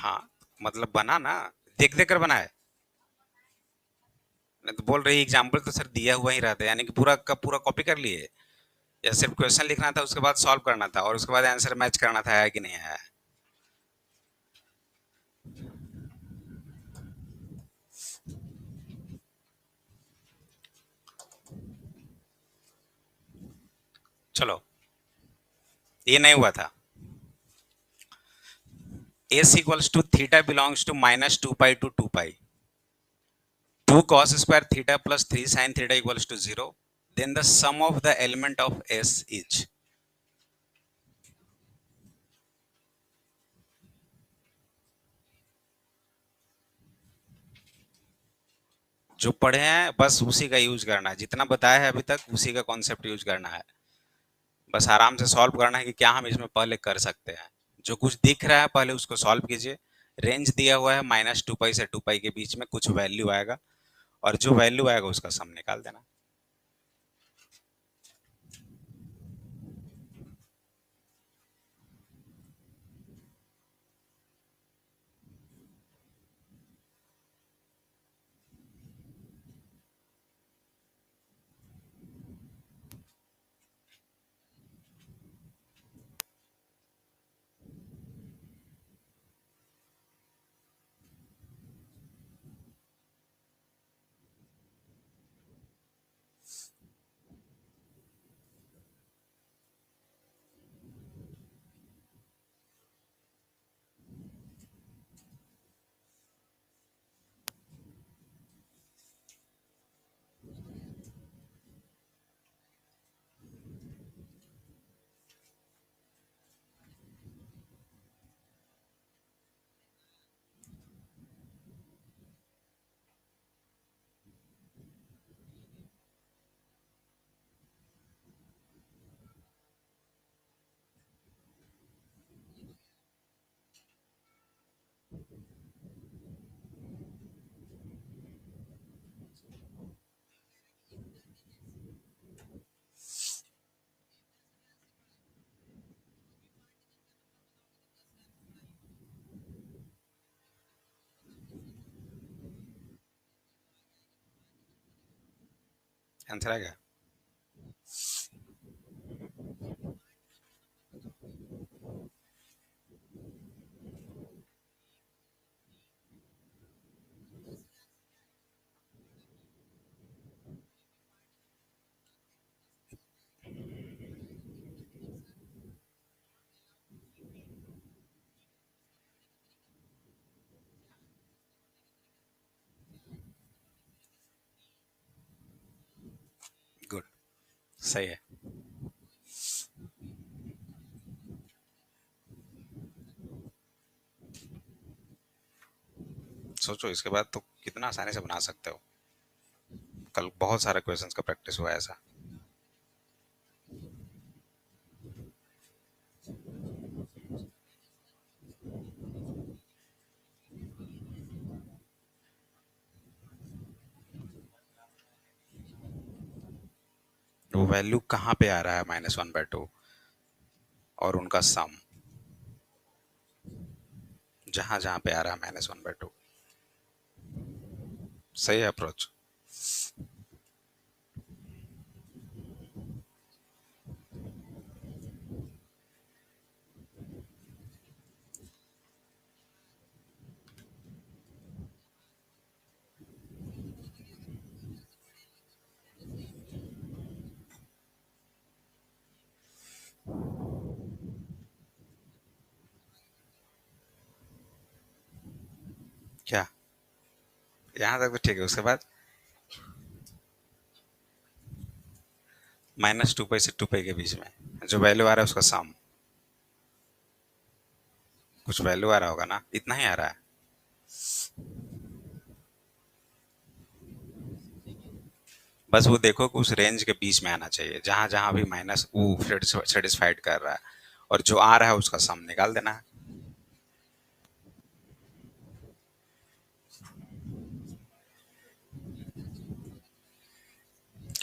हाँ, मतलब बना ना, देख देख कर बना है। नहीं तो बोल रही एग्जाम्पल तो सर दिया हुआ ही रहता है, यानी कि पूरा का पूरा कॉपी कर लिए, या सिर्फ क्वेश्चन लिखना था, उसके बाद सॉल्व करना था, और उसके बाद आंसर मैच करना था, आया कि नहीं आया। चलो, ये नहीं हुआ था। S equals to theta belongs to -2 pi to 2 pi, 2 cos² theta plus 3 sin theta equals to 0, then the sum of the element of S is. जो पढ़े हैं बस उसी का यूज करना है, जितना बताया है अभी तक उसी का कॉन्सेप्ट यूज करना है। बस आराम से सॉल्व करना है कि क्या हम इसमें पहले कर सकते हैं। जो कुछ दिख रहा है पहले उसको सॉल्व कीजिए। रेंज दिया हुआ है -2 पाई से 2 पाई के बीच में कुछ वैल्यू आएगा, और जो वैल्यू आएगा उसका सम निकाल देना। आंसर आएगा। गुड, सही है। सोचो इसके बाद तो कितना आसानी से बना सकते हो। कल बहुत सारे क्वेश्चंस का प्रैक्टिस हुआ है ऐसा। वो वैल्यू कहाँ पे आ रहा है -1/2, और उनका सम जहां जहां पे आ रहा है -1/2। सही है अप्रोच। क्या, यहाँ तक तो ठीक है, उसके बाद -2 पाई से 2 पाई के बीच में जो वैल्यू आ रहा है उसका सम। कुछ वैल्यू आ रहा होगा ना, इतना ही आ रहा है। बस वो देखो कि उस रेंज के बीच में आना चाहिए, जहां जहां भी माइनस वो सेटिस्फाइड कर रहा है, और जो आ रहा है उसका सम निकाल देना है।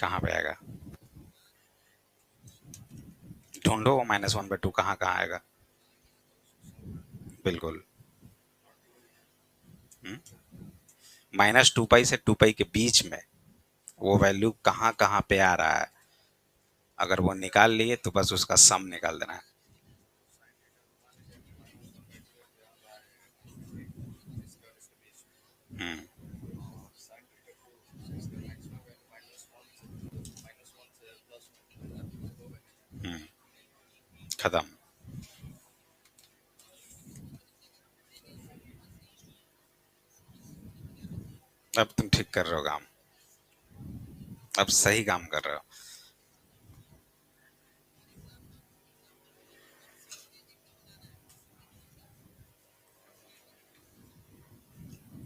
कहाँ पे आएगा? ढूंढो, -1/2 कहाँ कहाँ आएगा। बिल्कुल। -2 पाई से 2 पाई के बीच में वो वैल्यू कहाँ कहाँ पे आ रहा है, अगर वो निकाल लिए तो बस उसका सम निकाल देना है। हम्म। हम्म। खत्म। अब तुम ठीक कर रहे हो काम, अब सही काम कर रहे हो।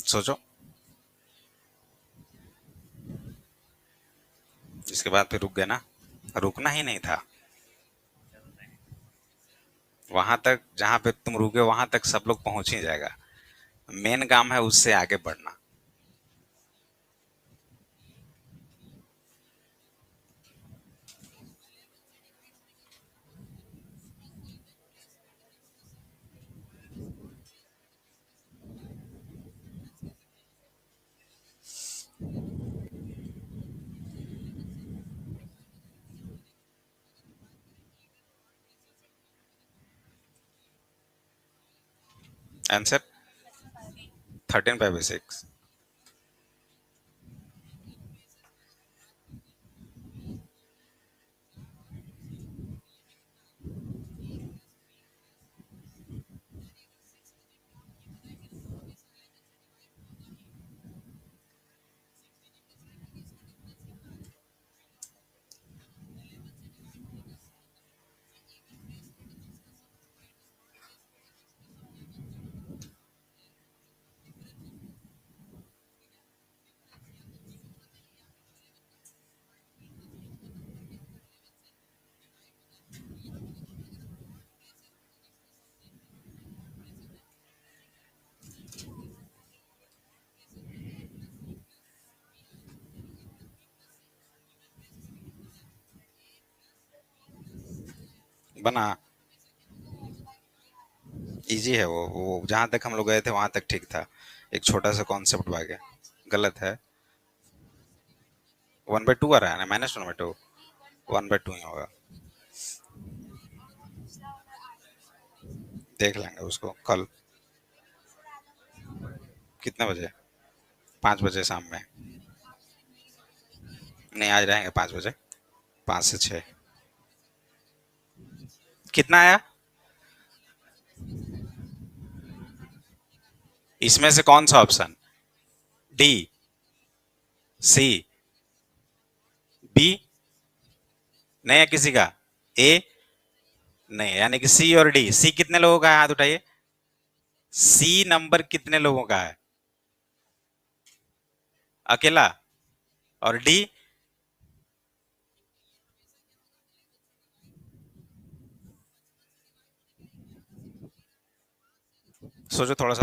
सोचो। इसके बाद फिर रुक गए ना, रुकना ही नहीं था। वहां तक जहां पे तुम रुके वहां तक सब लोग पहुंच ही जाएगा। मेन काम है उससे आगे बढ़ना। आंसर 13/6। बना। इजी है वो जहां तक हम लोग गए थे वहां तक ठीक था। एक छोटा सा कॉन्सेप्ट भागे गलत है। 1/2 आ रहा है ना, -1/2। 1/2 ही होगा। देख लेंगे उसको कल। कितने बजे? 5 बजे शाम में? नहीं, आज रहेंगे 5 बजे। 5 से 6। कितना आया? इसमें से कौन सा ऑप्शन? डी, सी, बी? नहीं है किसी का? ए? नहीं, यानी कि सी और डी। सी कितने लोगों का है, हाथ उठाइए। सी नंबर कितने लोगों का है? अकेला। और डी? सोचो थोड़ा सा।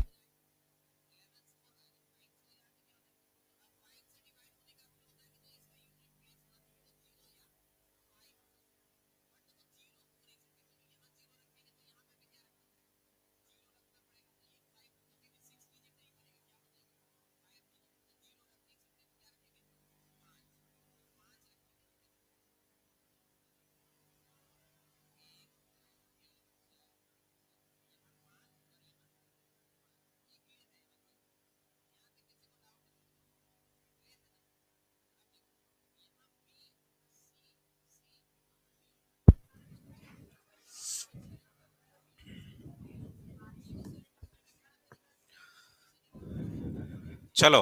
चलो,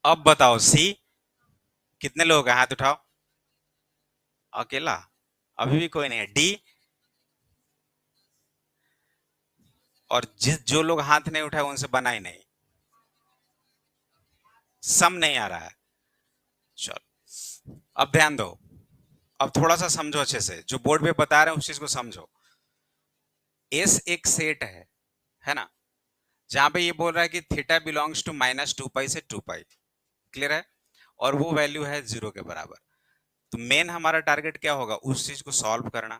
अब बताओ सी कितने लोगों का, हाथ उठाओ। अकेला। अभी भी कोई नहीं है। डी? और जिस जो लोग हाथ नहीं उठाए उनसे बना ही नहीं। सम नहीं आ रहा है। चलो, अब ध्यान दो। अब थोड़ा सा समझो अच्छे से, जो बोर्ड पे बता रहे हैं उस चीज को समझो। एस एक सेट है ना, जहां पे ये बोल रहा है कि थीटा बिलोंग्स टू -2 पाई से 2 पाई। क्लियर है? और वो वैल्यू है 0 के बराबर। तो मेन हमारा टारगेट क्या होगा, उस चीज को सॉल्व करना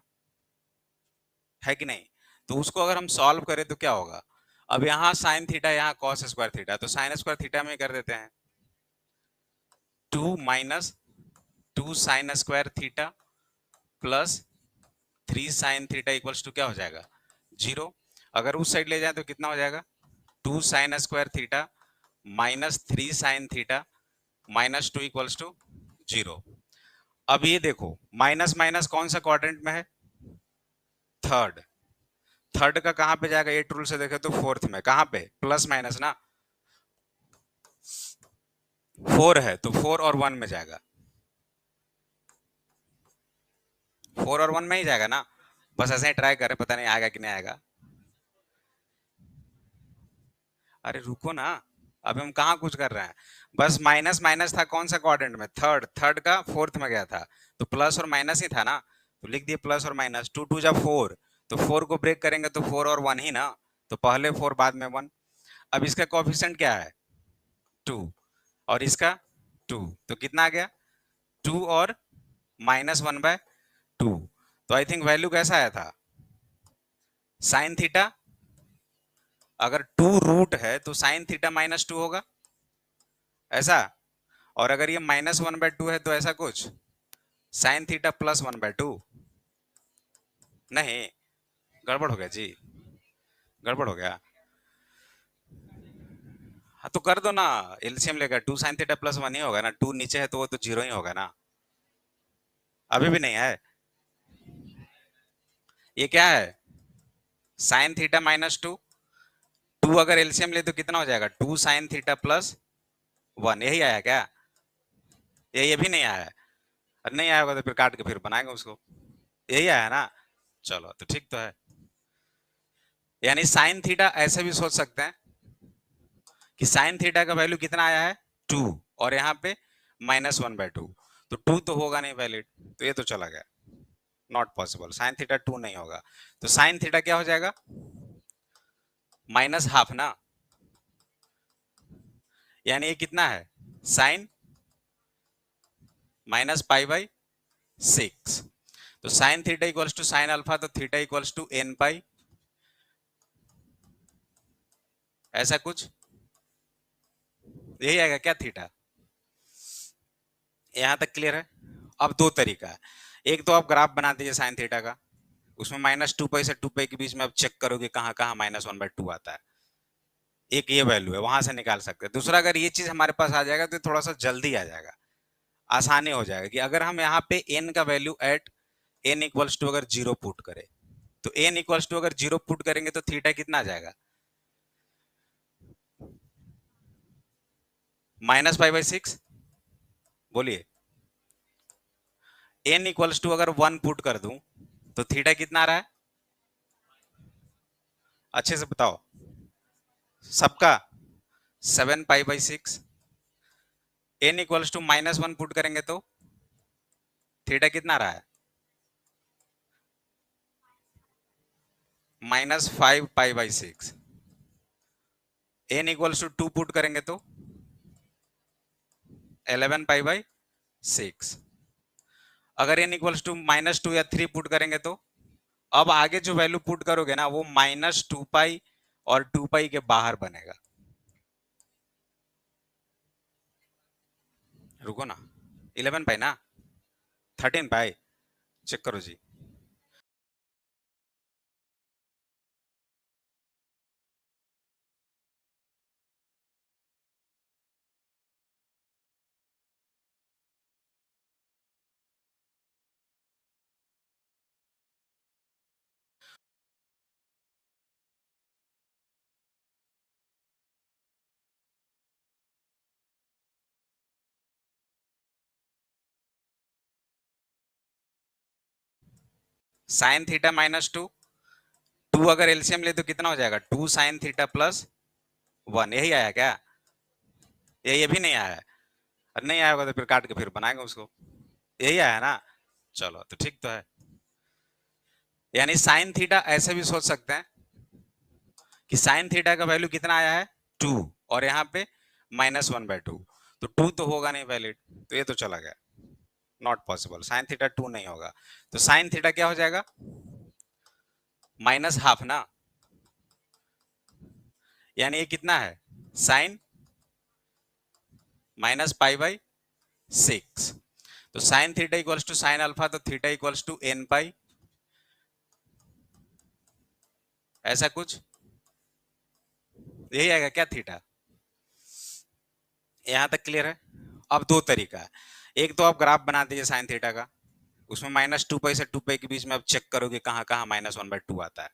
है कि नहीं? तो उसको अगर हम सॉल्व करें तो क्या होगा? अब यहाँ साइन थीटा, यहाँ कॉस स्क्वायर थीटा, तो साइन स्क्वायर थीटा में कर देते हैं 2 minus 2 sine square theta plus 3 sine theta equals to क्या हो जाएगा 0। अगर उस साइड ले जाए तो कितना हो जाएगा 2 sine square theta minus 3 sine theta minus 2 equals to 0। अब ये देखो माइनस माइनस कौन सा क्वाड्रेंट में है, थर्ड। थर्ड का कहां पे जाएगा, एट रूल से देखे तो फोर्थ में, कहां पे प्लस माइनस ना, 4 है तो 4 और 1 में जाएगा, 4 और 1 में ही जाएगा ना। बस ऐसे ही ट्राई करें, पता नहीं आएगा कि नहीं आएगा। अरे रुको ना, अब हम कहाँ कुछ कर रहे हैं, बस माइनस माइनस था कौन सा क्वाड्रेंट में, थर्ड, थर्ड का फोर्थ में गया था, तो प्लस और माइनस ही था ना, तो लिख दिए प्लस और माइनस, टू टू जा फोर, तो फोर को ब्रेक करेंगे तो 4 और 1 ही ना, तो पहले 4 बाद में 1। अब इसका कोएफिशिएंट क्या है 2 और इसका 2, तो कितना आ गया 2 और -1/2। तो आई थिंक वैल्यू कैसा आया था साइन थीटा, अगर 2 रूट है तो साइन थीटा -2 होगा ऐसा, और अगर ये -1/2 है तो ऐसा कुछ साइन थीटा +1/2। नहीं, गड़बड़ हो गया जी, गड़बड़ हो गया। हाँ तो कर दो ना, एलसीएम लेकर 2 साइन थीटा +1 ही होगा ना, 2 नीचे है तो वो तो 0 ही होगा ना। अभी भी नहीं है, ये क्या है साइन थीटा -2, 2 अगर एलसीएम ले तो कितना हो जाएगा 2 साइन थीटा +1, यही आया क्या, ये भी नहीं आया है। और नहीं आया होगा तो फिर काट के फिर बनाएंगे उसको, यही आया ना, चलो तो ठीक तो है। यानी साइन थीटा ऐसे भी सोच सकते हैं कि साइन थीटा का वैल्यू कितना आया है 2 और यहाँ पे -1/2, तो 2 तो होगा नहीं वैलिड, तो ये तो चला गया, नॉट पॉसिबल, साइन थीटा 2 नहीं होगा। तो साइन थीटा क्या हो जाएगा -हाफ ना, यानी ये कितना है साइन -π/6, तो sine theta equals to sine alpha, तो थीटा इक्वल्स टू n π, ऐसा कुछ यही आएगा क्या थीटा। यहां तक क्लियर है। अब दो तरीका है, एक तो आप ग्राफ बना दीजिए साइन थीटा का, उसमें -2π से 2π के बीच में आप चेक करोगे कहाँ कहाँ -1/2 आता है, एक ये वैल्यू है वहां से निकाल सकते हैं। दूसरा अगर ये चीज हमारे पास आ जाएगा तो थोड़ा सा जल्दी आ जाएगा, आसानी हो जाएगा कि अगर हम यहाँ पे n का value at n equals to अगर 0 पुट करें, तो n इक्वल्स टू अगर 0 पुट करेंगे तो थीटा कितना आ जाएगा -π/6, बोलिए। n इक्वल्स टू अगर 1 पुट कर दूं तो थीटा कितना आ रहा है, अच्छे से बताओ सबका 7π/6। n इक्वल्स टू -1 पुट करेंगे तो थीटा कितना आ रहा है -5π/6। n इक्वल्स टू 2 पुट करेंगे तो 11π/6। अगर n इक्वल्स टू -2 या 3 पुट करेंगे तो अब आगे जो वैल्यू पुट करोगे ना वो -2π और 2π के बाहर बनेगा। रुको ना, 11π ना, 13π, चेक करो जी। साइन थीटा -2, 2 अगर एलसीएम ले तो कितना हो जाएगा 2 साइन थीटा +1, यही आया क्या, ये भी नहीं आया है। और नहीं आया होगा तो फिर काट के फिर बनाएंगे उसको, यही आया ना, चलो तो ठीक तो है। यानी साइन थीटा ऐसे भी सोच सकते हैं कि साइन थीटा का वैल्यू कितना आया है 2 और यहाँ पे -1/2, तो 2 तो होगा नहीं वैलिड, तो ये तो चला गया, नॉट पॉसिबल, साइन थीटा 2 नहीं होगा। तो साइन थीटा क्या हो जाएगा -हाफ ना, यानी ये कितना है, साइन माइनस पाई बाई 6। तो sine theta equals to sine alpha, तो theta equals to n pi, ऐसा कुछ यही आएगा क्या थीटा। यहां तक क्लियर है। अब दो तरीका है, एक तो आप ग्राफ बना दीजिए साइन थीटा का, उसमें -2 पाई से 2 पाई के बीच में आप चेक करोगे कहां कहां -1/2 आता है,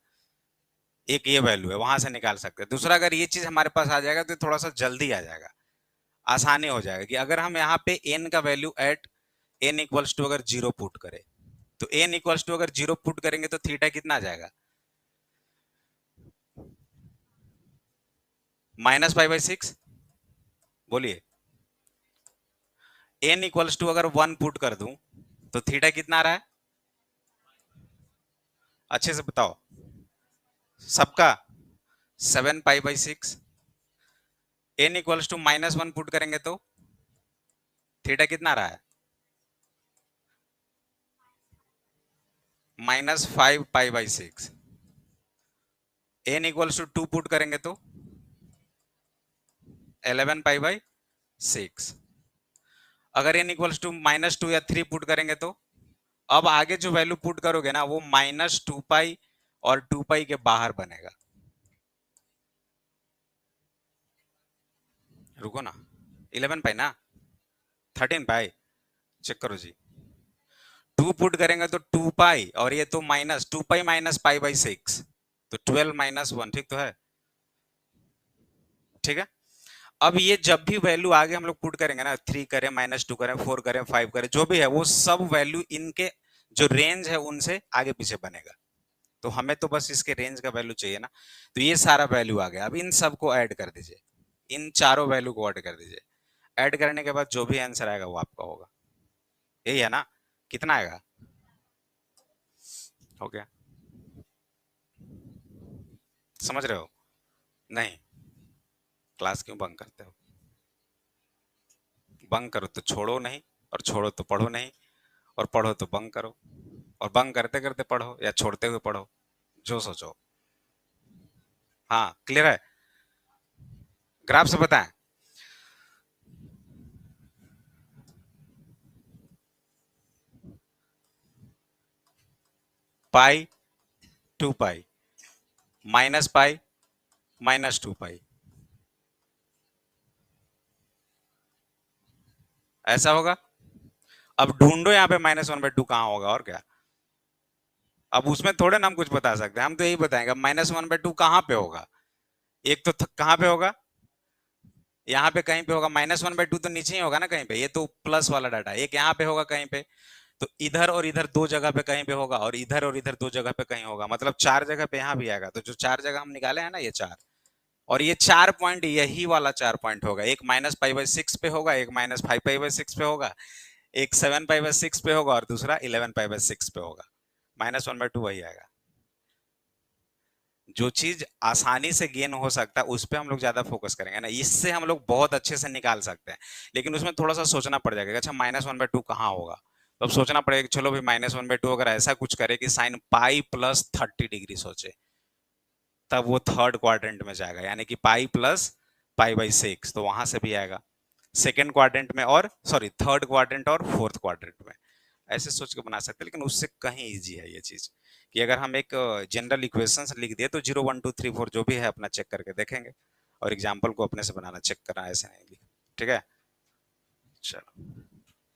एक ये वैल्यू है, वहां से निकाल सकते हैं। दूसरा, अगर ये चीज हमारे पास आ जाएगा तो थोड़ा सा जल्दी आ जाएगा, आसानी हो जाएगा कि अगर हम यहाँ पे n का value at n equals to अगर 0 पुट करें, तो n इक्वल्स टू अगर 0 पुट करेंगे तो थीटा कितना आ जाएगा, -π/6। बोलिए, n इक्वल्स टू अगर 1 पुट कर दूं तो थीटा कितना आ रहा है, अच्छे से बताओ सबका, 7π/6। n इक्वल्स टू -1 पुट करेंगे तो थीटा कितना आ रहा है, -5π/6। n इक्वल्स टू 2 पुट करेंगे तो 11π/6। अगर n इक्वल्स टू -2 या 3 पुट करेंगे तो अब आगे जो वैल्यू पुट करोगे ना वो -2π और 2π के बाहर बनेगा। रुको ना, 11π ना, 13π, चेक करो जी। 2 पुट करेंगे तो 2π, और ये तो -2π -π/6, तो 12 - 1, ठीक तो है, ठीक है। अब ये जब भी वैल्यू आगे हम लोग पुट करेंगे ना, 3 करें, -2 करें, 4 करें, 5 करें, जो भी है वो सब वैल्यू इनके जो रेंज है उनसे आगे पीछे बनेगा। तो हमें तो बस इसके रेंज का वैल्यू चाहिए ना, तो ये सारा वैल्यू आ गया। अब इन सबको ऐड कर दीजिए, इन चारों वैल्यू को ऐड कर दीजिए। ऐड करने के बाद जो भी आंसर आएगा वो आपका होगा, यही है ना। कितना आएगा, हो गया, समझ रहे हो। नहीं, क्लास क्यों बंक करते हो, बंक करो तो छोड़ो नहीं, और छोड़ो तो पढ़ो नहीं, और पढ़ो तो बंक करो, और बंक करते करते पढ़ो या छोड़ते हुए पढ़ो, जो सोचो। हाँ क्लियर है, ग्राफ से बताएं। पाई 2π -π -2π, ऐसा होगा। अब ढूंढो यहाँ पे -1/2 कहाँ होगा, और क्या। अब उसमें थोड़े ना हम कुछ बता सकते हैं, हम तो यही बताएंगे -1/2 कहाँ पे होगा। एक तो कहाँ पे होगा, यहाँ पे कहीं पे होगा। -1/2 तो नीचे ही होगा ना कहीं पे, ये तो प्लस वाला डाटा। एक यहाँ पे होगा कहीं पे, तो इधर और इधर दो जगह पे कहीं पे होगा, और इधर और इधर दो जगह पे कहीं होगा, मतलब 4 जगह पे यहाँ भी आएगा। तो जो 4 जगह हम निकाले हैं ना, ये 4, और ये 4 पॉइंट यही वाला 4 पॉइंट होगा। एक -π/6 पे होगा, एक -5π/6 पे होगा, एक 7π/6 पे होगा, और दूसरा 11π/6 पे होगा। -1/2 वही आएगा। जो चीज आसानी से गेन हो सकता है उस पर हम लोग ज्यादा फोकस करेंगे ना, इससे हम लोग बहुत अच्छे से निकाल सकते हैं। लेकिन उसमें थोड़ा सा सोचना पड़ जाएगा, अच्छा -1/2 कहाँ होगा। तो अब सोचना पड़ेगा कि चलो भाई -1/2 अगर ऐसा कुछ करे कि साइन पाई प्लस 30 डिग्री सोचे, तब वो थर्ड क्वाड्रेंट में जाएगा, यानी कि पाई प्लस π/6, तो वहां से भी आएगा सेकेंड क्वाड्रेंट में, और सॉरी थर्ड क्वाड्रेंट और फोर्थ क्वाड्रेंट में। ऐसे सोच के बना सकते हैं, लेकिन उससे कहीं इजी है ये चीज, कि अगर हम एक जनरल इक्वेशंस लिख दिए तो 0 1 2 3 4 जो भी है अपना चेक करके देखेंगे, और एग्जाम्पल को अपने से बनाना, चेक करना, ऐसे नहीं लिख, ठीक है। चलो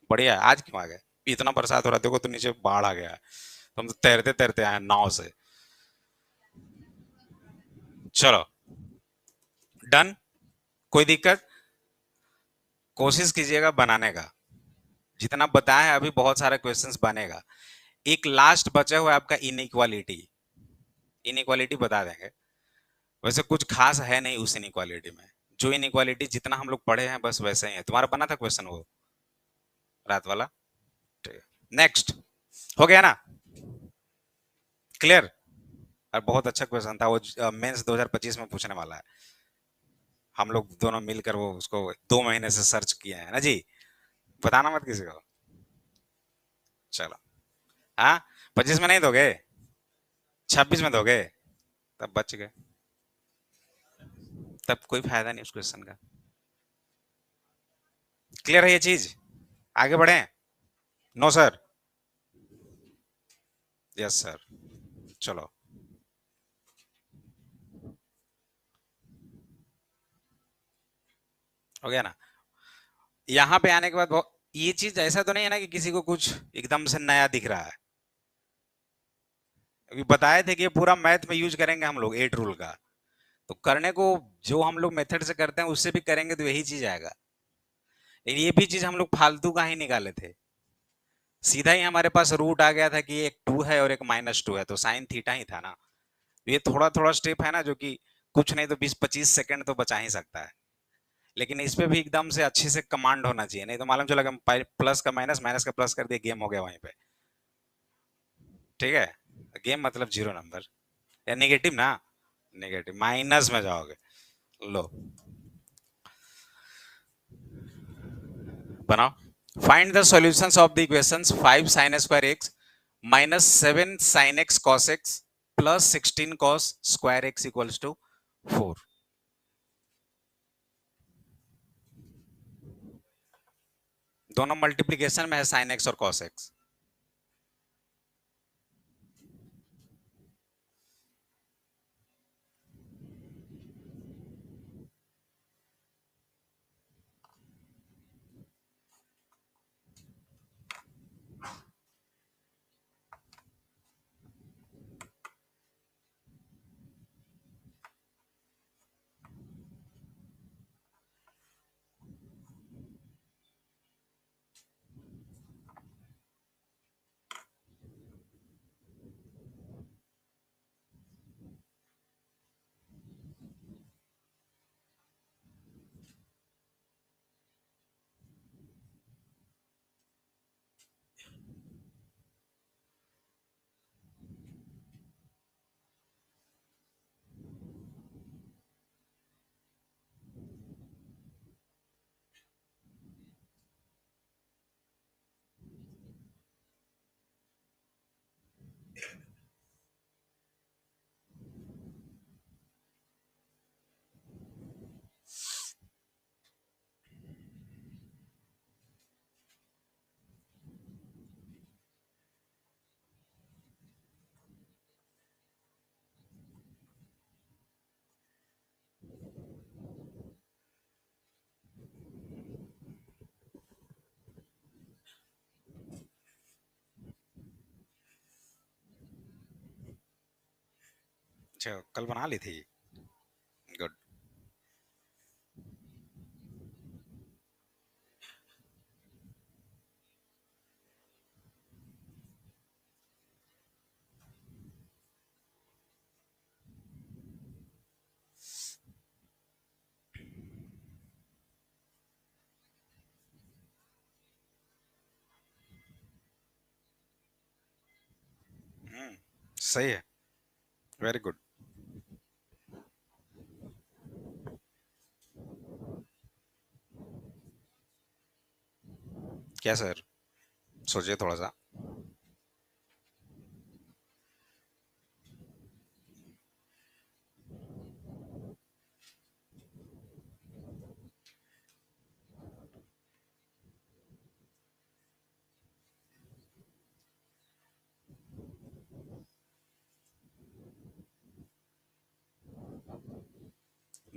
बढ़िया है। आज क्यों आ गए, इतना बरसात हो रहा है, देखो तो नीचे बाढ़ आ गया है, तो हम तो तैरते तैरते आए नाव से। चलो डन, कोई दिक्कत, कोशिश कीजिएगा बनाने का। जितना बताया है अभी बहुत सारे क्वेश्चंस बनेगा। एक लास्ट बचा हुआ है आपका इनइक्वालिटी, इनइक्वालिटी बता देंगे। वैसे कुछ खास है नहीं उस इनइक्वालिटी में, जो इनइक्वालिटी जितना हम लोग पढ़े हैं बस वैसे ही है। तुम्हारा बना था क्वेश्चन वो रात वाला, ठीक है। नेक्स्ट, हो गया ना, क्लियर। और बहुत अच्छा क्वेश्चन था वो, मेंस 2025 में पूछने वाला है। हम लोग दोनों मिलकर वो उसको 2 महीने से सर्च किए हैं ना जी, बताना मत किसी को। चलो, हाँ 25 में नहीं दोगे, 26 में दोगे, तब बच गए। तब कोई फायदा नहीं उस क्वेश्चन का। क्लियर है ये चीज? आगे बढ़े? No sir? Yes sir. चलो। हो गया ना? यहाँ पे आने के बाद ये चीज ऐसा तो नहीं है ना कि किसी को कुछ एकदम से नया दिख रहा है। अभी बताए थे कि ये पूरा मैथ में यूज करेंगे हम लोग 8 रूल का। तो करने को जो हम लोग मेथड से करते हैं उससे भी करेंगे तो यही चीज आएगा। ये भी चीज हम लोग फालतू का ही निकाले थे। सीधा ही हमारे पास रूट आ गया था कि एक 2 है और एक -2 है, तो साइन थीटा ही था ना। ये थोड़ा थोड़ा स्टेप है ना, जो कि कुछ नहीं तो 20-25 सेकंड तो बचा ही सकता है। लेकिन इस पे भी एकदम से अच्छे से कमांड होना चाहिए, नहीं तो मालूम चला कि प्लस का माइनस, माइनस का प्लस कर दिया, गेम हो गया वहीं पे। ठीक है? गेम मतलब जीरो नंबर या नेगेटिव ना। नेगेटिव माइनस में जाओगे। लो, बनाओ। Find the solutions of the equations 5 sin square x minus 7 sin x cos x plus 16 cos square x equals to 4। दोनों मल्टीप्लीकेशन में है sin x और cos x। अच्छा, कल बना ली थी। गुड। सही है। Very good. क्या सर? सोचिए थोड़ा सा।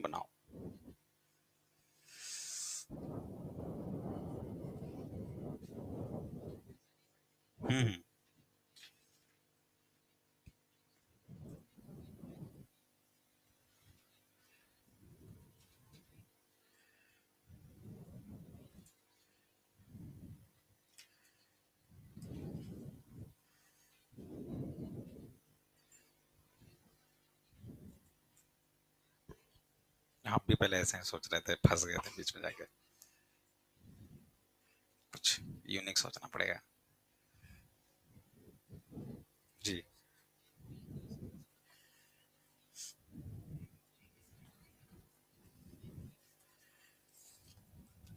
बनाओ। हम्म। आप भी पहले ऐसे ही सोच रहे थे, फंस गए थे बीच में जाके। कुछ यूनिक सोचना पड़ेगा। जी।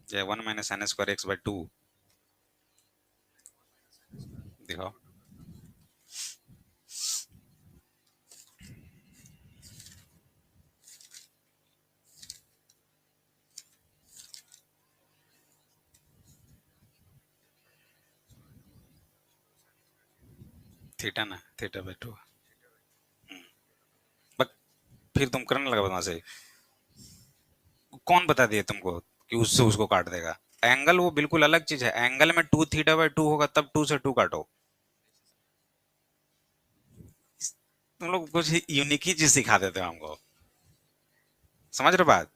ये 1 - n² x/2। दिखाओ। थीटा ना, थीटा बाई टू। बट फिर तुम करने लगा बदमाश से। कौन बता दिया तुमको कि उससे उसको काट देगा? एंगल वो बिल्कुल अलग चीज है। एंगल में टू थीटा बाई टू होगा तब टू से टू काटो। तुम लोग कुछ यूनिक ही चीज सिखा देते हो हमको। समझ रहे हो बात?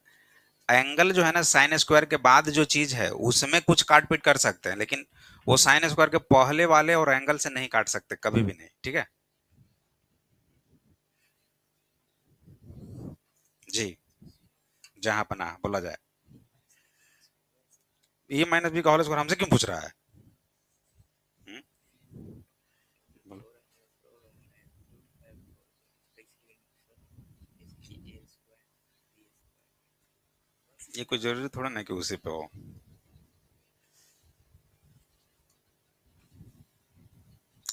एंगल जो है ना, साइन स्क्वायर के बाद जो चीज है उसमें कुछ काट पीट कर सकते हैं, लेकिन वो साइन स्क्वायर के पहले वाले और एंगल से नहीं काट सकते कभी भी नहीं, ठीक है? जी। जहां पना बोला जाए। ये माइनस बी का होल स्क्वायर हमसे क्यों पूछ रहा है? हम्म? बोलो। ये कोई जरूरी थोड़ा ना कि उसी पे हो।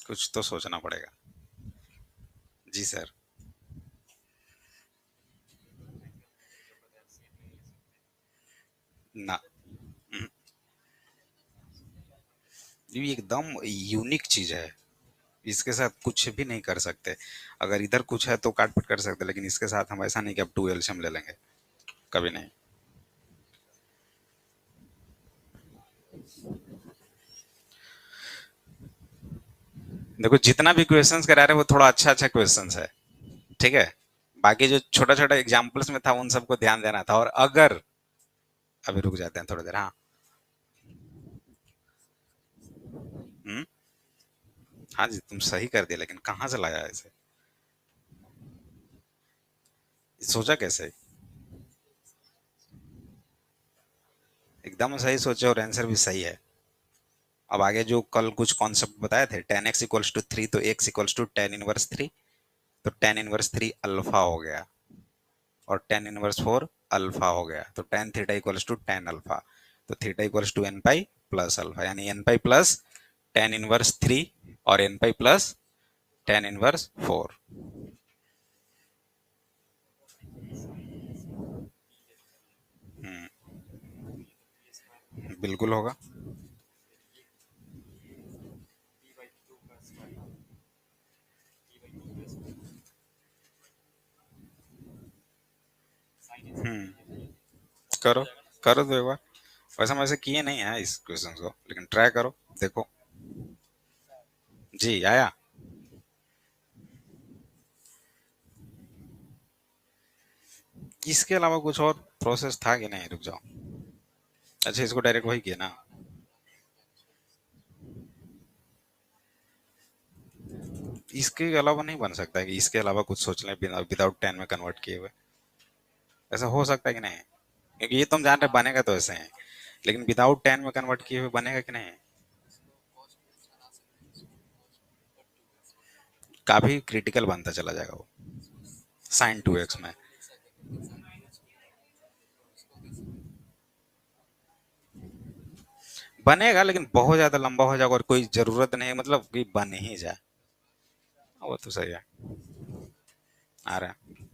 कुछ तो सोचना पड़ेगा। जी सर। ना। हम्म, ये एकदम यूनिक चीज है। इसके साथ कुछ भी नहीं कर सकते। अगर इधर कुछ है तो काट पीट कर सकते, लेकिन इसके साथ हम ऐसा नहीं कि अब टू एल्शियम ले लेंगे। कभी नहीं। देखो जितना भी क्वेश्चंस करा रहे हैं वो थोड़ा अच्छा अच्छा क्वेश्चंस है, ठीक है? बाकी जो छोटा छोटा एग्जाम्पल्स में था उन सबको ध्यान देना था। और अगर, अभी रुक जाते हैं थोड़ी देर, हाँ। हम्म। हाँ जी, तुम सही कर दिया, लेकिन कहाँ से लाया इसे? सोचा कैसे? एकदम सही सोचे और आंसर भी सही है। अब आगे जो कल कुछ कॉन्सेप्ट बताए थे, tan x equals to three, तो x equals to tan inverse three. तो टेन इनवर्स थ्री अल्फा हो गया। और टेन इनवर्स फोर अल्फा हो गया। तो tan theta equals to tan alpha. तो theta equals to n pi plus alpha, यानी n pi plus tan inverse three और n pi plus tan inverse four. बिल्कुल होगा। करो, करो तो एक बार। वैसे हम ऐसे किए नहीं है इस क्वेश्चन को, लेकिन ट्राई करो। देखो। जी आया। इसके अलावा कुछ और प्रोसेस था कि नहीं? रुक जाओ। अच्छा, इसको डायरेक्ट वही किया ना? इसके अलावा नहीं बन सकता है कि इसके अलावा कुछ सोच लें बिना विदाउट टेन में कन्वर्ट किए हुए? ऐसा हो सकता है कि नहीं? क्योंकि ये तुम जान रहे बनेगा तो ऐसे है, लेकिन विदाउट टेन में कन्वर्ट किए हुए बनेगा कि नहीं? काफी क्रिटिकल बनता चला जाएगा वो, साइन टू एक्स में। बनेगा, लेकिन बहुत ज्यादा लंबा हो जाएगा और कोई जरूरत नहीं है, मतलब कि बन ही जाए। वो तो सही है। आ रहा है।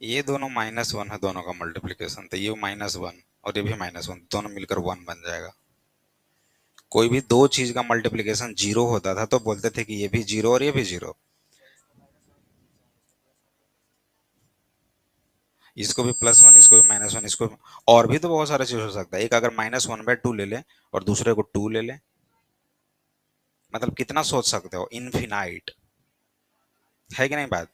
ये दोनों माइनस वन है, दोनों का मल्टीप्लीकेशन, तो ये माइनस वन और ये भी माइनस वन, दोनों मिलकर वन बन जाएगा। कोई भी दो चीज का मल्टीप्लीकेशन जीरो होता था तो बोलते थे कि ये भी जीरो और ये भी जीरो। इसको भी प्लस वन, इसको भी माइनस वन, इसको भी। और भी तो बहुत सारा चीज हो सकता है। एक अगर माइनस वन बाय टू ले ले और दूसरे को टू ले ले, मतलब कितना सोच सकते हो? इनफिनाइट। है कि नहीं बात?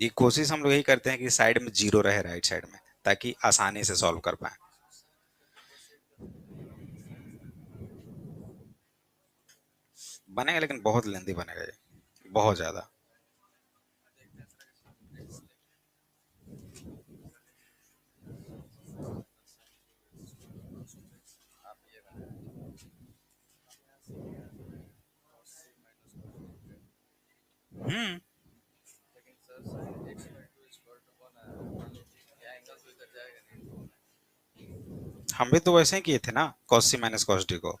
ये कोशिश हम लोग यही करते हैं कि साइड में जीरो रहे, राइट साइड में, ताकि आसानी से सॉल्व कर पाए। बनेगा, लेकिन बहुत लेंदी बनेगा ये, बहुत ज्यादा। हम्म। हम भी तो वैसे ही किए थे ना, cos c minus cos d को।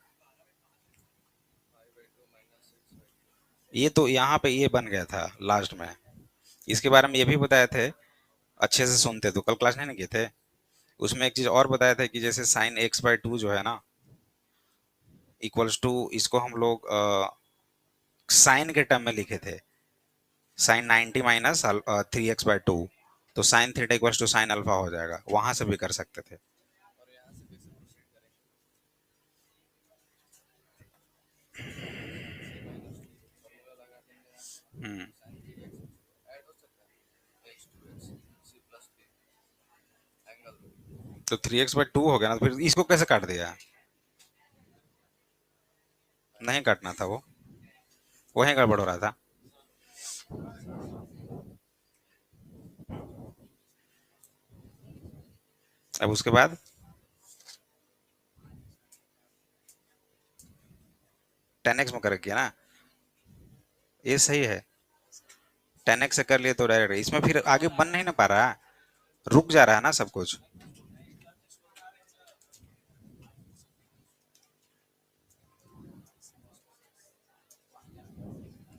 ये तो यहाँ पे ये बन गया था लास्ट में। इसके बारे में ये भी बताए थे, अच्छे से सुनते तो, कल क्लास नहीं ना किए थे। उसमें एक चीज और बताया था कि जैसे साइन एक्स बाई टू जो है ना, इक्वल्स टू, इसको हम लोग साइन के टर्म में लिखे थे, साइन 90 माइनस 3x/2, तो sine theta equals to sine alpha हो जाएगा, वहां से भी कर सकते थे। हम्म। तो 3x/2 हो गया ना, तो फिर इसको कैसे काट दिया? नहीं काटना था वो, वहीं गड़बड़ हो रहा था। अब उसके बाद 10x में कर किया ना, ये सही है। 10x से कर लिए तो डायरेक्ट, इसमें फिर आगे बन नहीं ना पा रहा है, रुक जा रहा है ना सब कुछ।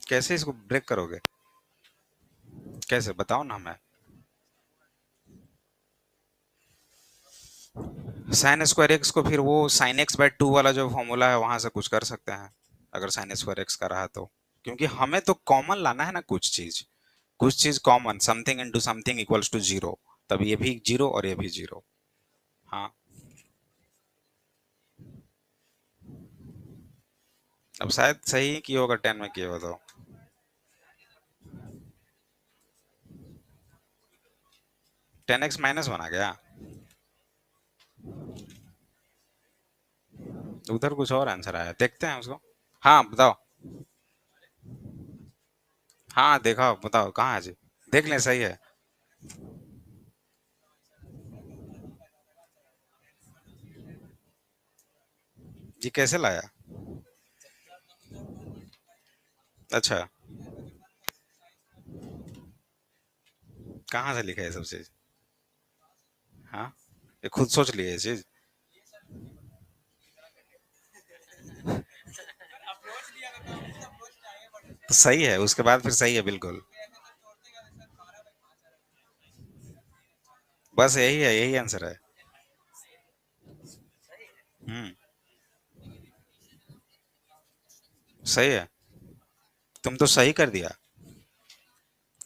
कैसे इसको ब्रेक करोगे? कैसे बताओ ना हमें। साइन स्क्वायर एक्स को फिर वो साइन एक्स बाई टू वाला जो फॉर्मूला है वहां से कुछ कर सकते हैं, अगर साइन स्क्वायर एक्स का रहा तो। क्योंकि हमें तो कॉमन लाना है ना, कुछ चीज common, something into something equals to zero, तब ये भी जीरो और ये भी जीरो। हाँ। अब शायद सही किया होगा, 10 में किया होगा तो। 10x माइनस बना गया, उधर कुछ और आंसर आया, देखते हैं उसको। हाँ बताओ। हाँ देखा, बताओ कहाँ है जी, देख लें सही है। जी कैसे लाया? अच्छा, कहाँ से लिखा है ये सब चीज? हाँ, ये खुद सोच लिए ये चीज? तो सही है, उसके बाद फिर सही है बिल्कुल। बस यही है, यही आंसर है। हम्म। सही है, तुम तो सही कर दिया,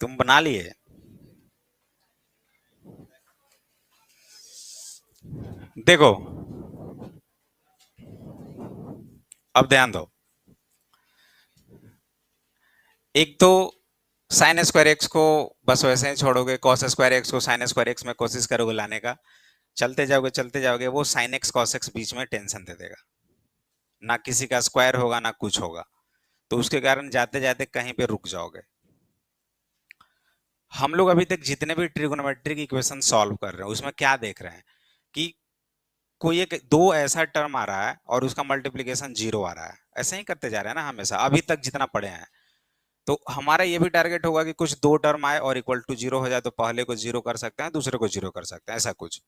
तुम बना लिए। देखो, अब ध्यान दो। एक तो साइन स्क्वायर एक्स को बस वैसे ही छोड़ोगे, कॉस स्क्वायर एक्स को साइन स्क्वायर एक्स में कोशिश करोगे लाने का, चलते जाओगे, वो साइन एक्स कॉस एक्स बीच में टेंशन दे देगा, ना किसी का स्क्वायर होगा ना कुछ होगा, तो उसके कारण जाते जाते कहीं पे रुक जाओगे। हम लोग अभी तक जितने भी ट्रिगोनोमेट्रिक इक्वेशन सॉल्व कर रहे हैं उसमें क्या देख रहे हैं कि कोई एक दो ऐसा टर्म आ रहा है और उसका मल्टीप्लीकेशन जीरो आ रहा है, ऐसे ही करते जा रहे हैं ना हमेशा अभी तक जितना पढ़े हैं। तो हमारा ये भी टारगेट होगा कि कुछ दो टर्म आए और इक्वल टू जीरो हो जाए, तो पहले को जीरो कर सकते हैं, दूसरे को जीरो कर सकते हैं, ऐसा कुछ।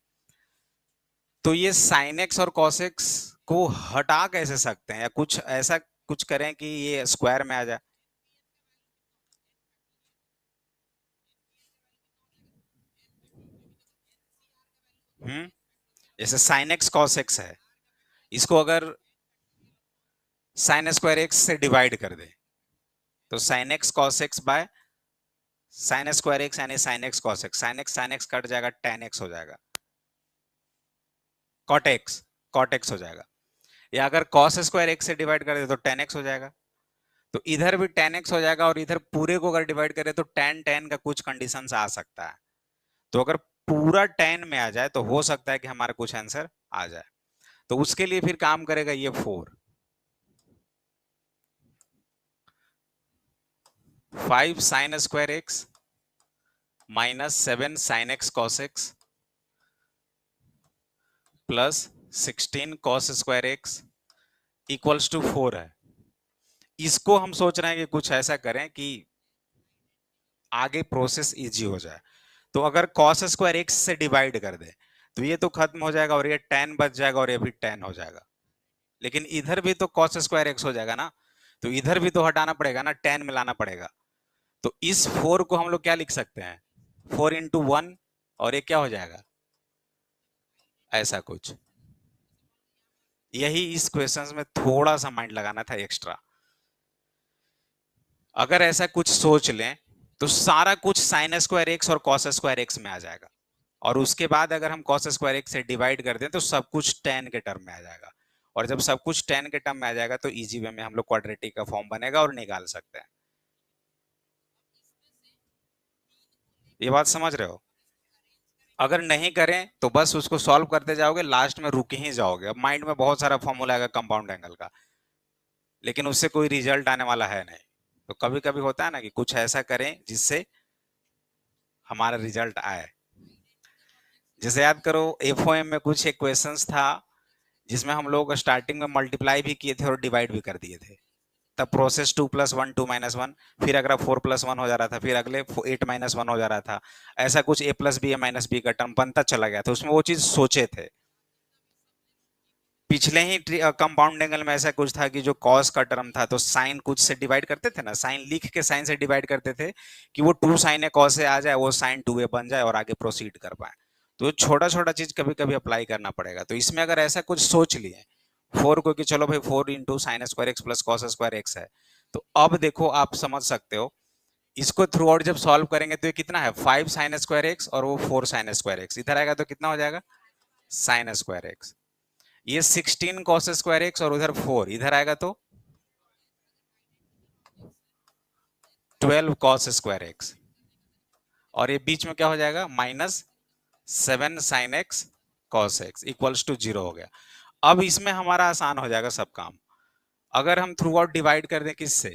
तो ये साइन एक्स और कॉस एक्स को हटा कैसे सकते हैं, या कुछ ऐसा कुछ करें कि ये स्क्वायर में आ जाए। जैसे साइन एक्स कॉस एक्स है, इसको अगर साइन स्क्वायर एक्स से डिवाइड कर दे, तो sine x cos x by sine square x यानी sine x cos x, sine x cut जाएगा, टेन एक्स हो जाएगा, कॉट एक्स हो जाएगा। या अगर कॉस स्क्वायर एक्स से डिवाइड कर दे तो टेन एक्स हो जाएगा। तो इधर भी टेन एक्स हो जाएगा, और इधर पूरे को अगर डिवाइड करें तो टेन टेन का कुछ कंडीशन आ सकता है। तो अगर पूरा टेन में आ जाए तो हो सकता है कि हमारा कुछ आंसर आ जाए। तो उसके लिए फिर काम करेगा ये four, 5 sine square x minus 7 sine x cos x plus 16 cos square x equals to 4 है। इसको हम सोच रहे हैं कि कुछ ऐसा करें कि आगे प्रोसेस इजी हो जाए। तो अगर कॉस स्क्वायर एक्स से डिवाइड कर दे, तो ये तो खत्म हो जाएगा और ये tan बच जाएगा और ये भी tan हो जाएगा, लेकिन इधर भी तो cos स्क्वायर x हो जाएगा ना, तो इधर भी तो हटाना पड़ेगा ना, tan मिलाना पड़ेगा। तो इस 4 को हम लोग क्या लिख सकते हैं, 4 इंटू 1, और ये क्या हो जाएगा, ऐसा कुछ। यही इस क्वेश्चन में थोड़ा सा माइंड लगाना था एक्स्ट्रा। अगर ऐसा कुछ सोच लें तो सारा कुछ साइन स्क्वायर एक्स और कॉस स्क्वायर एक्स में आ जाएगा, और उसके बाद अगर हम कॉस स्क्वायर एक्स से डिवाइड कर दें तो सब कुछ टेन के टर्म में आ जाएगा, और जब सब कुछ टेन के टर्म में आ जाएगा तो इजी वे में हम लोग क्वाड्रेटिक का फॉर्म बनेगा और निकाल सकते हैं। ये बात समझ रहे हो? अगर नहीं करें तो बस उसको सॉल्व करते जाओगे, लास्ट में रुक ही जाओगे। अब माइंड में बहुत सारा फॉर्मूला आएगा कंपाउंड एंगल का, लेकिन उससे कोई रिजल्ट आने वाला है नहीं। तो कभी कभी होता है ना कि कुछ ऐसा करें जिससे हमारा रिजल्ट आए। जैसे याद करो एफओएम में कुछ एक क्वेश्चंस था जिसमें हम लोग स्टार्टिंग में मल्टीप्लाई भी किए थे और डिवाइड भी कर दिए थे। तब प्रोसेस 2+1 2-1, फिर अगला 4+1 हो जा रहा था, फिर अगले 8-1 हो जा रहा था। ऐसा कुछ a प्लस बी, a-b का टर्म बनता चला गया था, उसमें वो चीज सोचे थे। पिछले ही कंपाउंड एंगल में ऐसा कुछ था कि जो कॉस का टर्म था तो साइन कुछ से डिवाइड करते थे ना, साइन लिख के साइन से डिवाइड करते थे कि वो 2 साइन ए कॉस से आ जाए, वो साइन 2a बन जाए और आगे प्रोसीड कर पाए। तो छोटा छोटा चीज कभी कभी अप्लाई करना पड़ेगा। तो इसमें अगर ऐसा कुछ सोच लिए 4 को कि चलो भाई 4 into sine square x plus cos square x है, तो अब देखो आप समझ सकते हो इसको थ्रू आउट जब सॉल्व करेंगे तो ये कितना है, 5 साइन स्क्वायर एक्स और वो 4 साइन स्क्वायर एक्स, इधर आएगा तो कितना हो जाएगा, साइन स्क्वायर एक्स। ये 16 कॉस स्क्वायर एक्स और उधर 4 इधर आएगा तो 12 कॉस स्क्वायर एक्स, और ये बीच में क्या हो जाएगा, -7 sine x cos x equals to 0 हो गया। अब इसमें हमारा आसान हो जाएगा सब काम। अगर हम थ्रू आउट डिवाइड कर दें किससे,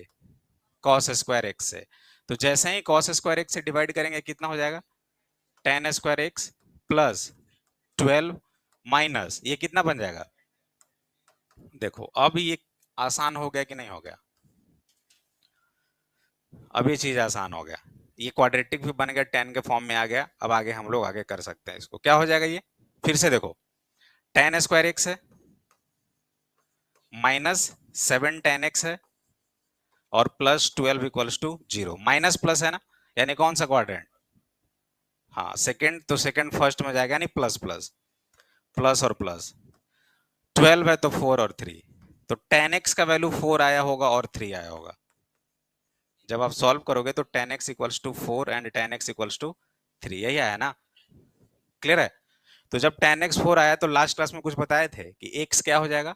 कॉस स्क्वायर एक्स से, तो जैसे ही कॉस स्क्वायर एक्स से डिवाइड करेंगे कितना हो जाएगा, tan square x plus 12 minus ये कितना बन जाएगा। देखो अब ये आसान हो गया कि नहीं हो गया, अब ये चीज आसान हो गया, ये क्वाड्रेटिक भी बन गया, tan के फॉर्म में आ गया। अब आगे हम लोग आगे कर सकते हैं इसको, क्या हो जाएगा ये, फिर से देखो tan स्क्वायर एक्स है -7 tan एक्स है और +12 इक्वल्स टू 0, माइनस प्लस है ना, यानी कौन सा क्वाड्रेंट, हाँ सेकंड, तो सेकंड फर्स्ट में जाएगा, यानी प्लस प्लस, प्लस और प्लस, 12 है तो 4 और 3, तो tan x का वैल्यू 4 आया होगा और 3 आया होगा। जब आप सॉल्व करोगे तो tan x equals to 4 and tan x equals to 3, यही आया ना, क्लियर है। तो जब tan x 4 आया तो लास्ट क्लास में कुछ बताए थे कि x क्या हो जाएगा,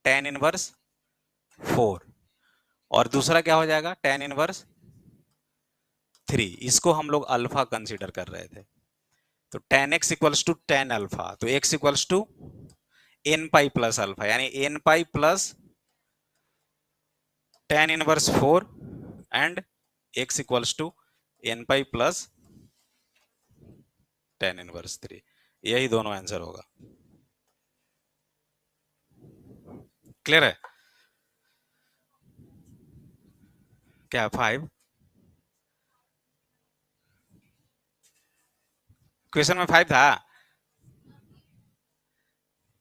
tan इनवर्स 4, और दूसरा क्या हो जाएगा, tan इनवर्स 3, इसको हम लोग अल्फा कंसीडर कर रहे थे। तो tan x equals to tan alpha, तो x equals to n pi plus alpha, यानी n pi plus tan inverse 4 and x equals to n pi plus tan inverse 3, यही दोनों आंसर होगा। क्लियर है, क्या 5 क्वेश्चन में 5 था,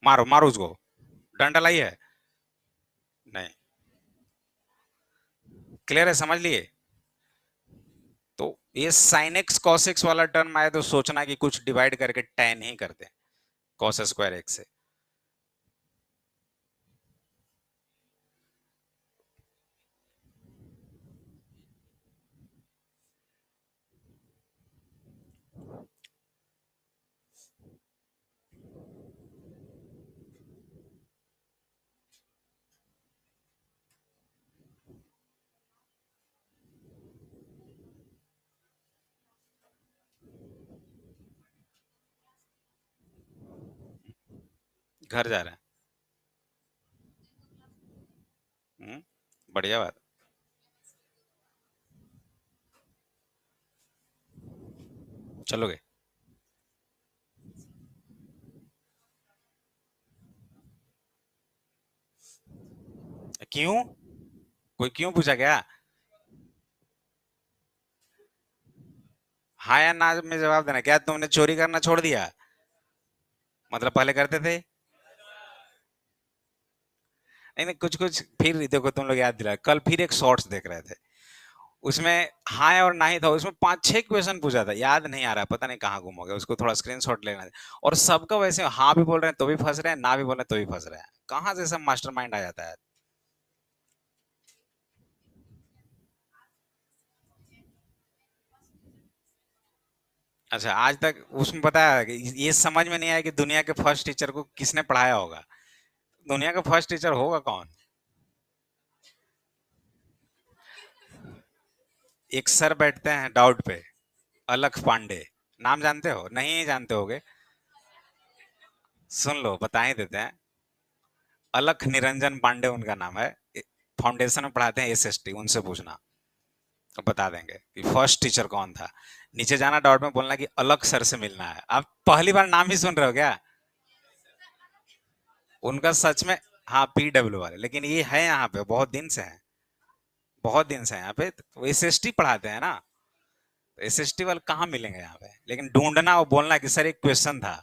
मारो मारो उसको, डंडा लाई है, नहीं, क्लियर है, समझ लिए। तो ये साइन एक्स कॉस एक्स वाला टर्म आए तो सोचना कि कुछ डिवाइड करके tan ही कर दे कॉस स्क्वायर एक्स से। घर जा रहे हैं, बढ़िया बात। चलोगे, क्यों, कोई क्यों पूछा क्या, हाँ या ना में जवाब देना, क्या तुमने चोरी करना छोड़ दिया, मतलब पहले करते थे? नहीं नहीं, कुछ कुछ फिर देखो, तुम लोग याद दिला, कल फिर एक शॉर्ट्स देख रहे थे, उसमें हाँ और ना ही था, उसमें पांच छह क्वेश्चन पूछा था, याद नहीं आ रहा, पता नहीं कहाँ गुम हो गया, उसको थोड़ा स्क्रीनशॉट लेना है। और सबका वैसे हाँ भी बोल रहे हैं तो भी फंस रहे हैं, ना भी बोल रहे हैं तो भी फंस रहे हैं, कहाँ से सब मास्टरमाइंड आ जाता है। अच्छा, आज तक उसमें पता है कि ये समझ में नहीं आया कि दुनिया के फर्स्ट टीचर को किसने पढ़ाया होगा। दुनिया का फर्स्ट टीचर होगा कौन? एक सर बैठते हैं डाउट पे, अलख पांडे, नाम जानते हो? नहीं जानते होगे। सुन लो, बता ही देते हैं। अलख निरंजन पांडे उनका नाम है। फाउंडेशन में पढ़ाते हैं एसएसटी, उनसे पूछना तो बता देंगे कि फर्स्ट टीचर कौन था। नीचे जाना, डाउट में बोलना कि अलख सर से मिलना है। आप पहली बार नाम ही सुन रहे हो क्या? उनका सच में, हाँ, पीडब्ल्यू वाले, लेकिन ये है यहाँ पे बहुत दिन से है, बहुत दिन से है यहाँ पे, तो एसएसटी पढ़ाते हैं ना, तो एसएसटी वाले कहाँ मिलेंगे यहाँ पे, लेकिन ढूंढना और बोलना कि सर एक क्वेश्चन था,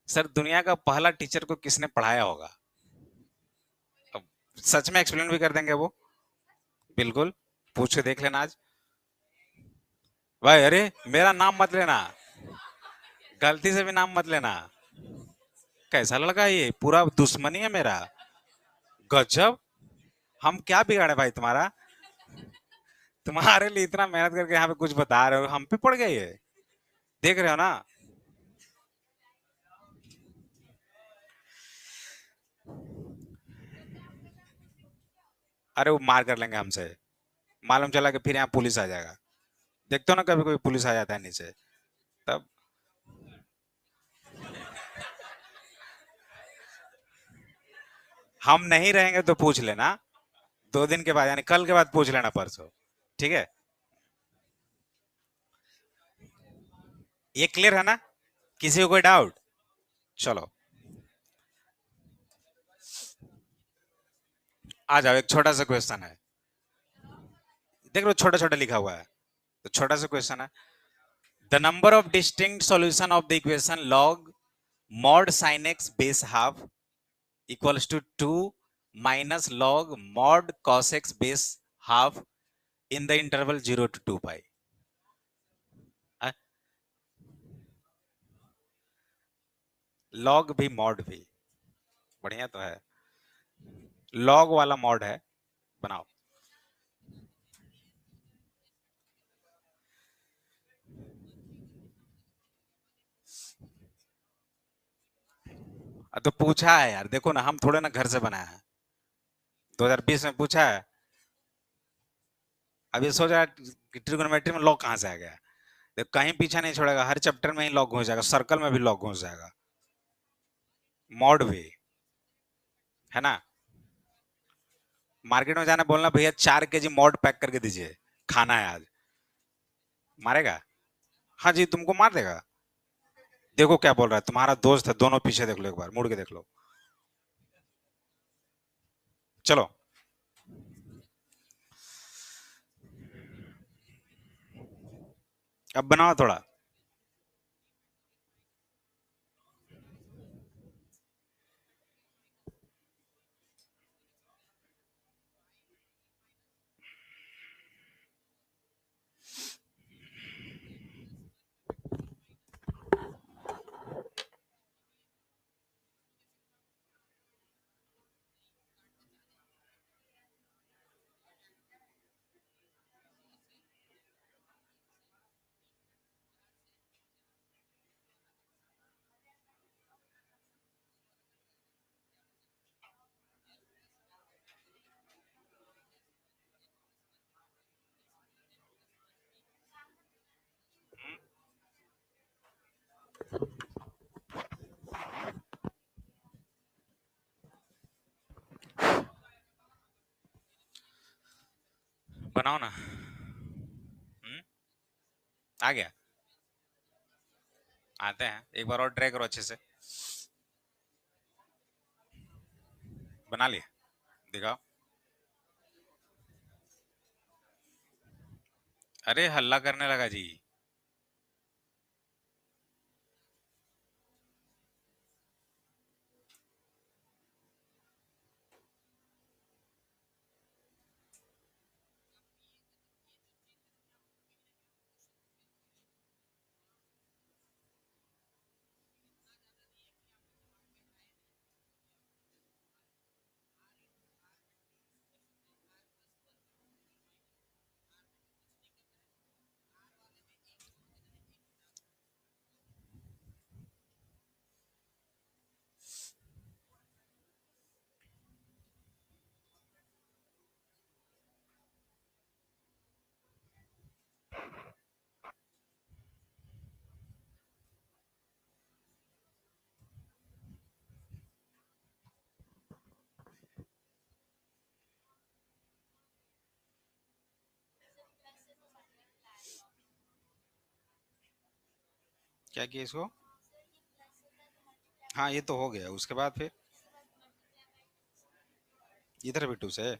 सर दुनिया का पहला टीचर को किसने पढ़ाया होगा। अब सच में एक्सप्लेन भी कर देंगे वो, बिल्कुल, पूछ के देख लेना आज। भाई अरे, मेरा नाम मत लेना, गलती से भी नाम मत लेना। कैसा लड़का है ये, पूरा दुश्मनी है मेरा। गजब, हम क्या बिगाड़े भाई तुम्हारा? तुम्हारे लिए इतना मेहनत करके यहाँ पे कुछ बता रहे हो, हम पे पड़ गए ये, देख रहे हो ना। अरे वो मार कर लेंगे हमसे, मालूम चला कि फिर यहाँ पुलिस आ जाएगा। देखते हो ना, कभी कोई पुलिस आ जाता है नीचे, तब। हम नहीं रहेंगे तो पूछ लेना, 2 दिन के बाद, यानी कल के बाद पूछ लेना, परसों। ठीक है, ये क्लियर है ना? किसी को कोई डाउट? चलो, आ जाओ, एक छोटा सा क्वेश्चन है, देख लो छोटा छोटा लिखा हुआ है, तो छोटा सा क्वेश्चन है। The number of distinct solution of the equation log mod sin x base half equals to 2 minus log mod cos x base half in the interval 0 to 2 pi। Log भी मॉड भी, बढ़िया तो है, log वाला mod है, बनाओ। तो पूछा है यार, देखो ना, हम थोड़े ना घर से बनाया है, 2020 में पूछा है। अब ये सोच रहा है कि ट्रिगोनोमेट्री में लॉग कहाँ से आ गया। तो कहीं पीछा नहीं छोड़ेगा, हर चैप्टर में ही लॉग घुस जाएगा, सर्कल में भी लॉग घुस जाएगा, मॉड भी, है ना। मार्केट में जाना, बोलना भैया 4 केजी मॉड पैक करके दीजिए, खाना है आज। मारेगा? हाँ जी, तुमको मार देगा। देखो क्या बोल रहा है, तुम्हारा दोस्त है, दोनों पीछे देख लो, एक बार मुड़ के देख लो। चलो, अब बनाओ थोड़ा। बनाओ ना। आ गया? आते हैं, एक बार और ट्राई करो अच्छे से। बना लिया? दिखाओ। अरे हल्ला करने लगा जी। क्या किया इसको? हाँ ये तो हो गया, उसके बाद फिर इधर भी टू से।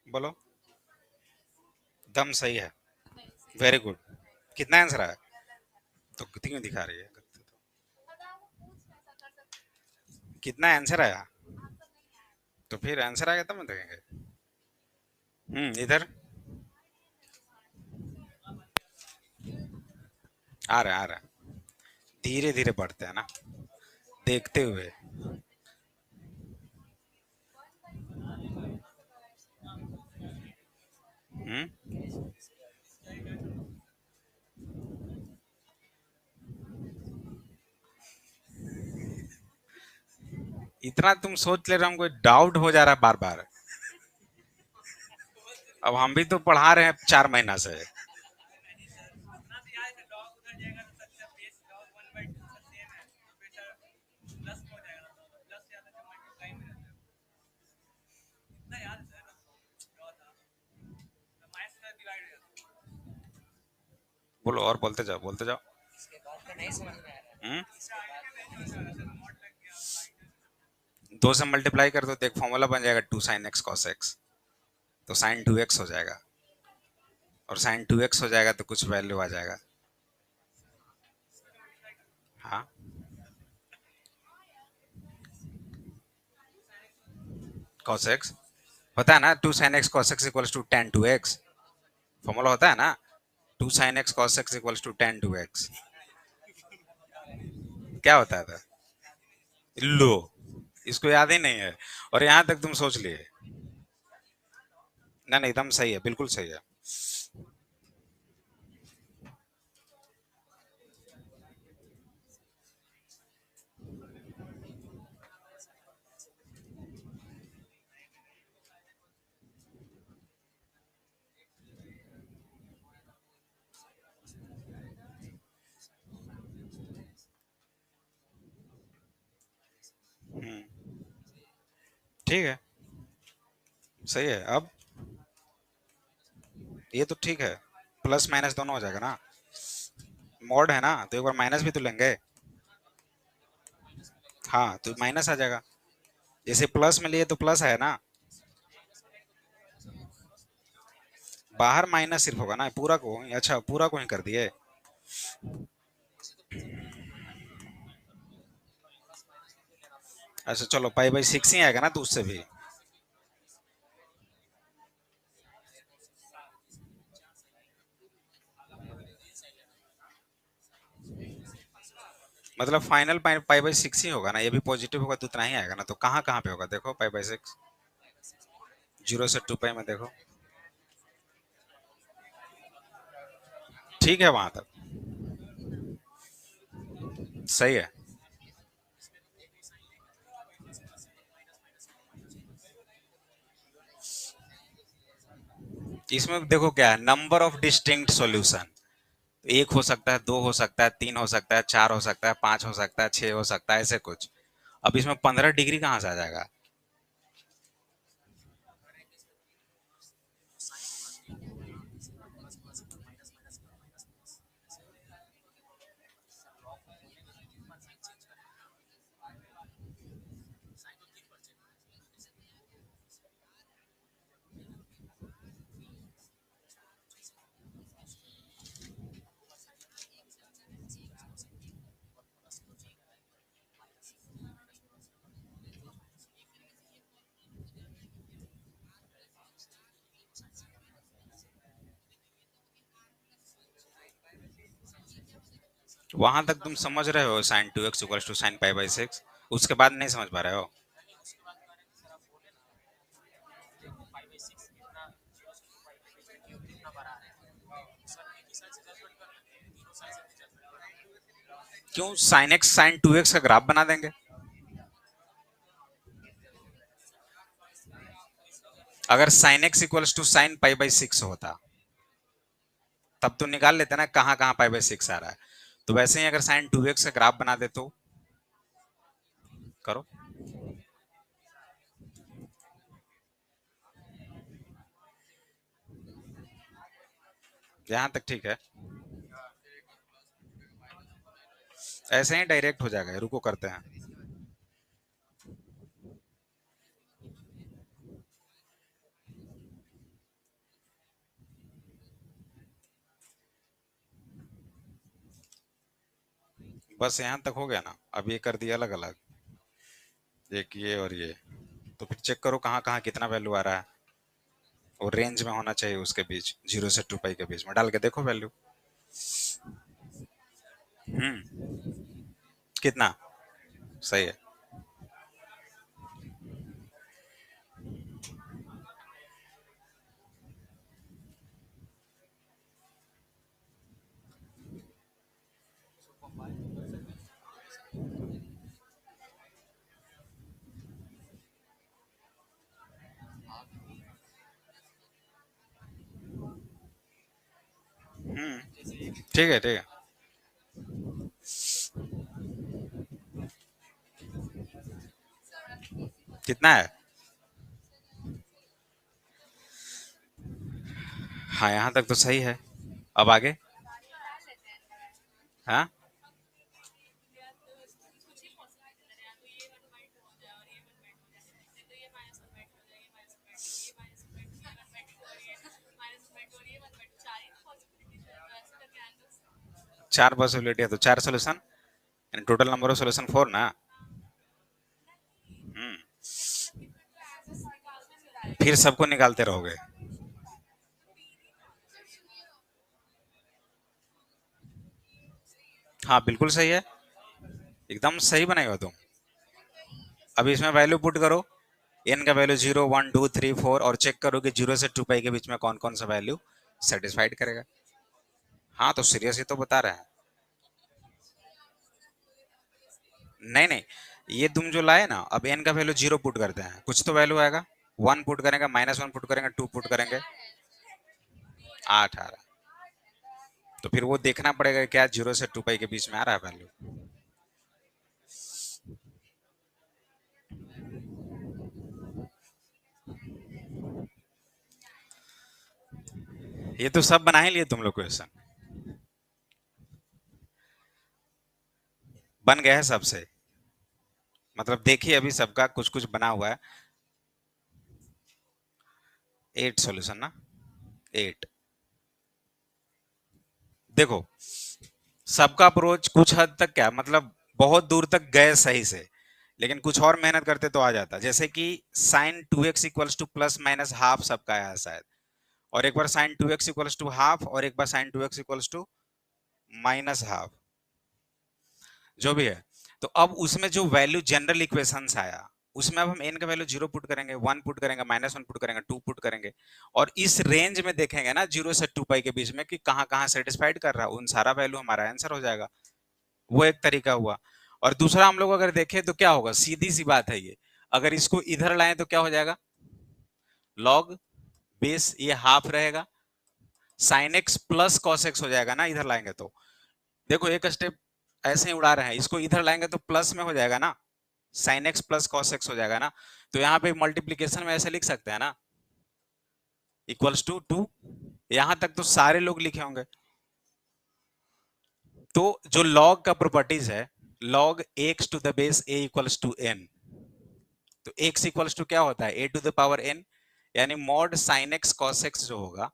बोलो। दम सही है। Very good. कितना आंसर आया? तो कितनी क्यों दिखा रही है? कितना आंसर आया? तो फिर आंसर आएगा तब ना देखेंगे। इधर आ रहा है, आ रहा है। धीरे धीरे बढ़ते हैं ना, देखते हुए। हम्म। इतना तुम सोच ले रहे हो, हमको डाउट हो जा रहा है बार बार। अब हम भी तो पढ़ा रहे हैं 4 महीना से। बोलो और बोलते जाओ, बोलते जाओ। हम्म। दो से मल्टीप्लाई कर दो तो एक फॉर्मूला बन जाएगा, 2 sin x cos x। तो sin 2x हो जाएगा। और sin 2x हो जाएगा तो कुछ वैल्यू आ जाएगा। हाँ। cos x होता है ना, 2 sin x cos x = tan 2x। Formula होता है ना, 2 sin x cos x = tan 2x। क्या होता है था? लो, इसको याद ही नहीं है। और यहाँ तक तुम सोच लिए। ना नहीं, एकदम सही है, बिल्कुल सही है। हम्म। ठीक है। सही है। अब ये तो ठीक है, प्लस माइनस दोनों हो जाएगा ना। मॉड है ना, तो एक बार माइनस भी तो लेंगे। हाँ, तो माइनस आ जाएगा। जैसे प्लस में लिए तो प्लस है ना। बाहर माइनस सिर्फ होगा ना, पूरा को अच्छा पूरा को ही कर दिए। अच्छा चलो, पाई/6 ही आएगा ना, तो उससे भी। मतलब फाइनल पाई/6 ही होगा ना, ये भी पॉजिटिव होगा तो उतना ही आएगा ना। तो कहाँ कहाँ पे होगा देखो, पाई/6। 0 से 2 पाई में देखो। ठीक है वहां तक। सही है। इसमें देखो क्या है, नंबर ऑफ डिस्टिंक्ट सॉल्यूशन। एक हो सकता है, दो हो सकता है, तीन हो सकता है, चार हो सकता है, पांच हो सकता है, छह हो सकता है, ऐसे कुछ। अब इसमें 15 डिग्री कहाँ से आ जाएगा? वहां तक तुम समझ रहे हो, sin 2x = sin π/6। उसके बाद नहीं समझ पा रहे हो? क्यों sin x sin 2x का ग्राफ बना देंगे। अगर sin x equals to sin pi by 6 होता तब तो निकाल लेते ना कहाँ कहाँ पाई बाई 6 आ रहा है। तो वैसे ही अगर sin 2x का ग्राफ बना दे तो करो। यहां तक ठीक है। ऐसे ही डायरेक्ट हो जाएगा, रुको करते हैं। बस यहां तक हो गया ना। अब ये कर दिया अलग अलग, एक ये और ये। तो फिर चेक करो कहाँ कहाँ कितना वैल्यू आ रहा है, और रेंज में होना चाहिए उसके बीच, 0 से 2 पाई के बीच में डाल के देखो वैल्यू। हम्म। कितना सही है। ठीक है ठीक है। कितना है। हाँ यहाँ तक तो सही है। अब आगे। हाँ। चार पॉसिबिलिटी है तो चार solution, total number of solution 4 ना। हम्म। फिर सबको निकालते रहोगे। हाँ बिल्कुल सही है, एकदम सही बनाएगा तुम। अब इसमें वैल्यू पुट करो, एन का वैल्यू 0 1 2 3 4, और चेक करो कि 0 से 2 पाई के बीच में कौन कौन सा वैल्यू सेटिस्फाइड करेगा। हाँ तो सीरियस ही तो बता रहे हैं। नहीं नहीं, ये तुम जो लाए ना, अब एन का वैल्यू 0 पुट करते हैं, कुछ तो वैल्यू आएगा। 1 पुट करेंगे, -1 पुट करेंगे, 2 पुट करेंगे, 8 आ रहा है। तो फिर वो देखना पड़ेगा क्या 0 से 2 पाई के बीच में आ रहा है वैल्यू। ये तो सब बना ही लिए तुम लोग क्वेश्चन, बन गया है सबसे। मतलब देखिए अभी सबका कुछ कुछ बना हुआ है। 8 सॉल्यूशन ना, 8। देखो सबका अप्रोच कुछ हद तक क्या मतलब बहुत दूर तक गए सही से, लेकिन कुछ और मेहनत करते तो आ जाता। जैसे कि sine 2x equals to plus minus half सबका आया शायद, और एक बार sine 2x equals to half, और एक बार sine 2x equals to minus half, जो भी है। तो अब उसमें जो वैल्यू जनरल इक्वेशंस आया, उसमें अब हम n का वैल्यू 0 पुट करेंगे, 1 पुट करेंगे, -1 पुट करेंगे, 2 पुट करेंगे, और इस रेंज में देखेंगे ना 0 से 2 पाई के बीच में कि कहाँ कहाँ सेटिस्फाइड कर रहा है, उन सारा वैल्यू हमारा आंसर हो जाएगा। वो एक तरीका हुआ। और दूसरा हम लोग अगर देखें तो क्या होगा, सीधी सी बात है ये, अगर इसको इधर लाएं तो क्या हो जाएगा, लॉग बेस ये हाफ रहेगा, sign x plus cos x हो जाएगा ना इधर लाएंगे तो। देखो एक स्टेप ऐसे ही उड़ा रहे हैं, इसको इधर लाएंगे तो प्लस में हो जाएगा ना, sign x plus cos x हो जाएगा ना। तो यहाँ पे मल्टीप्लीकेशन में ऐसे लिख सकते हैं ना, इक्वल्स टू 2। यहां तक तो सारे लोग लिखे होंगे। तो जो लॉग का प्रॉपर्टीज है, log x to the base a equals to n, तो x इक्वल्स टू क्या होता है, a to the power n, यानी mod sine x cos x जो होगा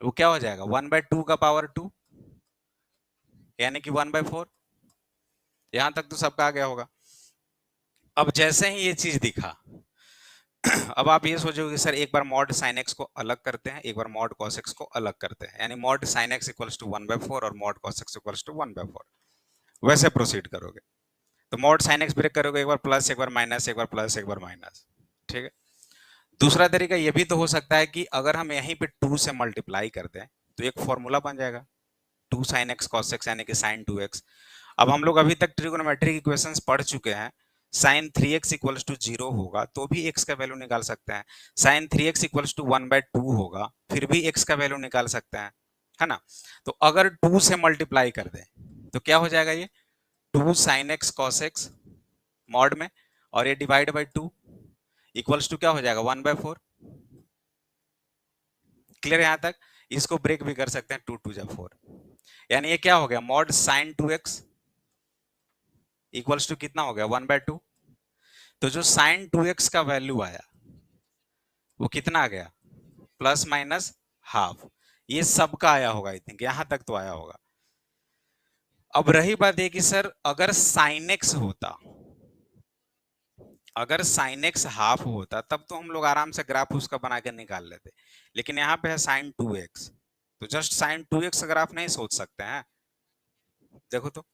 वो क्या हो जाएगा, 1/2 का पावर 2, यानी कि 1/4। यहां तक तो सबका आ गया होगा। अब जैसे ही ये चीज दिखा, अब आप ये सोचोगे सर एक बार मॉड साइन एक्स को अलग करते हैं, एक बार मॉड कॉस एक्स को अलग करते हैं, यानी mod sine x equals to 1/4 और mod cos x equals to 1/4, वैसे प्रोसीड करोगे। तो मॉड साइन एक्स ब्रेक करोगे, एक बार प्लस एक बार माइनस, एक बार प्लस एक बार माइनस, ठीक है। दूसरा तरीका ये भी तो हो सकता है कि अगर हम यहीं पे 2 से मल्टीप्लाई कर दें तो एक फॉर्मूला बन जाएगा, 2 sin x cos x यानी कि sin 2x। अब हम लोग अभी तक ट्रिगोनोमेट्रिक इक्वेशंस पढ़ चुके हैं। sin 3x इक्वल्स टू 0 होगा तो भी x का वैल्यू निकाल सकते हैं। sin 3x इक्वल्स टू 1/2 होगा फिर भी x का वैल्यू निकाल सकते हैं, है ना। तो अगर 2 से मल्टीप्लाई कर दें तो क्या हो जाएगा, ये 2 sin x cos x mod में, और ये डिवाइड बाई 2 इक्वल्स टू क्या हो जाएगा 1/4। क्लियर यहां तक। इसको ब्रेक भी कर सकते हैं, 2 2 जा 4, यानी ये क्या हो गया mod sin 2x equals to कितना हो गया 1/2। तो जो sin 2x का वैल्यू आया वो कितना आ गया प्लस माइनस हाफ। ये सबका आया होगा, आई थिंक यहां तक तो आया होगा। अब रही बात ये कि सर अगर sin x होता, अगर sin x हाफ होता तब तो हम लोग आराम से ग्राफ उसका बना के निकाल लेते, लेकिन यहाँ पे है sin 2x, तो जस्ट sin 2x ग्राफ नहीं सोच सकते हैं। देखो तो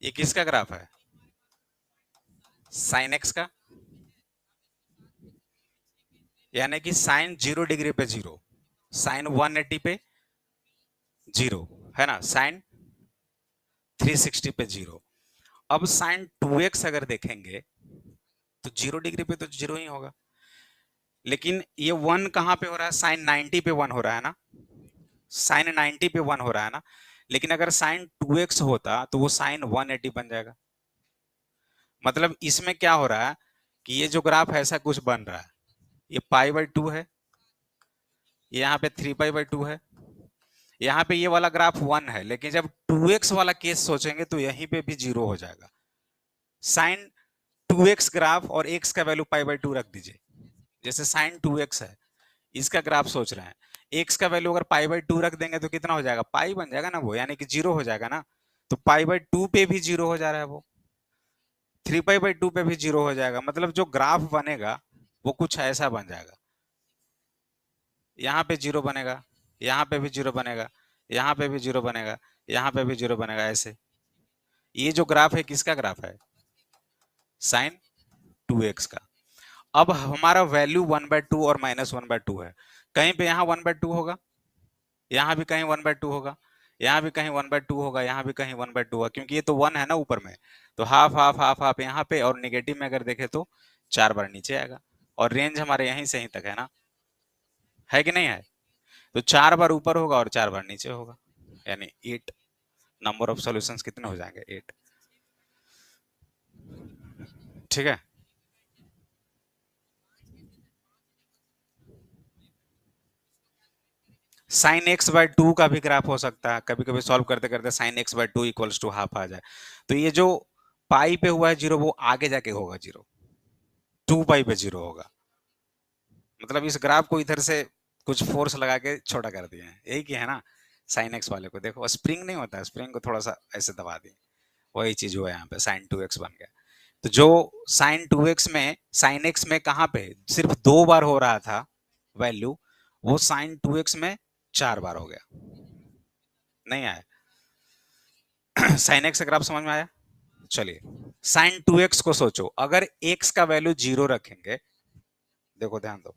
ये किसका ग्राफ है, sin x का, यानी कि साइन 0 डिग्री पे 0, साइन 180 पे 0, है ना, साइन 360 पे 0। अब साइन 2x अगर देखेंगे तो 0 डिग्री पे तो 0 ही होगा, लेकिन ये 1 कहां पे हो रहा है, साइन 90 पे 1 हो रहा है ना, साइन 90 पे 1 हो रहा है ना। लेकिन अगर साइन 2x होता तो वो साइन 180 बन जाएगा। मतलब इसमें क्या हो रहा है कि ये जो ग्राफ है ऐसा कुछ बन रहा है, ये π/2 है, ये यहाँ पे 3π/2 है, यहाँ पे ये वाला ग्राफ 1 है, लेकिन जब 2x वाला केस सोचेंगे तो यहीं पे भी 0 हो जाएगा। साइन 2x ग्राफ और x का वैल्यू π/2 रख दीजिए। जैसे साइन 2x है, इसका ग्राफ सोच रहे हैं, x का वैल्यू अगर π/2 रख देंगे तो कितना हो जाएगा, पाई बन जाएगा ना वो, यानी कि 0 हो जाएगा ना। तो π/2 पे भी 0 हो जा रहा है वो, 3π/2 पे भी 0 हो जाएगा। मतलब जो ग्राफ बनेगा वो कुछ ऐसा बन जाएगा, यहाँ पे 0 बनेगा, यहाँ पे भी 0 बनेगा, यहाँ पे भी 0 बनेगा, यहाँ पे भी 0 बनेगा, ऐसे। ये जो ग्राफ है किसका ग्राफ है, साइन 2x का। अब हमारा वैल्यू 1/2 और -1/2 है, कहीं पे यहाँ 1/2 होगा, यहाँ भी कहीं 1/2 होगा, यहाँ भी कहीं 1/2 होगा, यहाँ भी कहीं 1/2 होगा, क्योंकि ये तो 1 है ना ऊपर में। तो हाफ हाफ हाफ हाफ यहाँ पे, और निगेटिव में अगर देखे तो 4 बार नीचे आएगा, और रेंज हमारे यहीं से यहीं तक है ना, है कि नहीं है। तो 4 बार ऊपर होगा और 4 बार नीचे होगा, यानी 8 नंबर ऑफ सॉल्यूशंस कितने हो जाएंगे, 8। ठीक है। साइन एक्स बाय 2 का भी ग्राफ हो सकता है, कभी कभी सॉल्व करते करते sine x by 2 equals to half आ जाए। तो ये जो पाई पे हुआ है 0 वो आगे जाके होगा 0, 2 पाई पे 0 होगा। मतलब इस ग्राफ को इधर से कुछ फोर्स लगा के छोटा कर दिए हैं, यही की है ना। साइन एक्स वाले को देखो, स्प्रिंग नहीं होता है, स्प्रिंग को थोड़ा सा ऐसे दबा दिए, वही चीज हुआ यहाँ पे, साइन 2x बन गया। तो जो साइन 2x में, साइन x में कहाँ पे सिर्फ 2 बार हो रहा था वैल्यू, वो साइन 2x में 4 बार हो गया। नहीं आया साइन x अगर आप समझ में आया। चलिए साइन 2x को सोचो, अगर x का वैल्यू 0 रखेंगे, देखो ध्यान दो,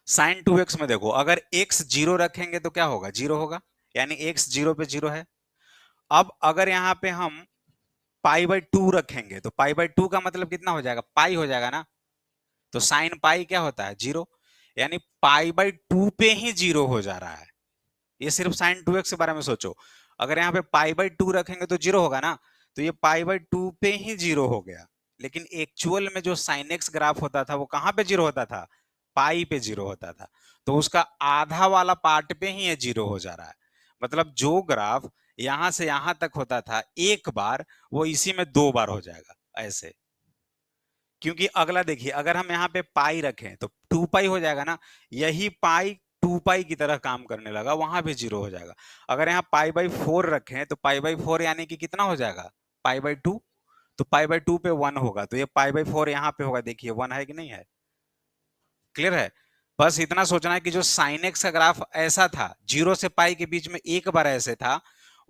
साइन 2x में देखो अगर x 0 रखेंगे तो क्या होगा, 0 होगा, यानी x 0 पे 0 है। अब अगर यहाँ पे हम π/2 रखेंगे तो π/2 का मतलब कितना हो जाएगा, पाई हो जाएगा ना। तो साइन पाई क्या होता है, 0, यानी π/2 पे ही 0 हो जा रहा है। ये सिर्फ साइन 2x के बारे में सोचो, अगर यहाँ पे π/2 रखेंगे तो 0 होगा ना, तो ये π/2 पे ही 0 हो गया। लेकिन एक्चुअल में जो साइन x ग्राफ होता था वो कहां पे 0 होता था, पाई पे 0 होता था। तो उसका आधा वाला पार्ट पे ही ये 0 हो जा रहा है। मतलब जो ग्राफ यहां से यहां तक होता था एक बार, वो इसी में 2 बार हो जाएगा ऐसे। क्योंकि अगला देखिए, अगर हम यहाँ पे पाई रखें तो 2 पाई हो जाएगा ना, यही पाई टू पाई की तरह काम करने लगा, वहां भी जीरो हो जाएगा। अगर यहाँ पाई बाई फोर रखें तो पाई बाई फोर यानी कि कितना हो जाएगा, पाई बाई टू। तो पाई बाई टू पे वन होगा, तो ये पाई बाई फोर यहाँ पे होगा, देखिए वन है कि नहीं है, क्लियर है। बस इतना सोचना है कि जो साइन एक्स का ग्राफ ऐसा था, जीरो से पाई के बीच में एक बार ऐसे था,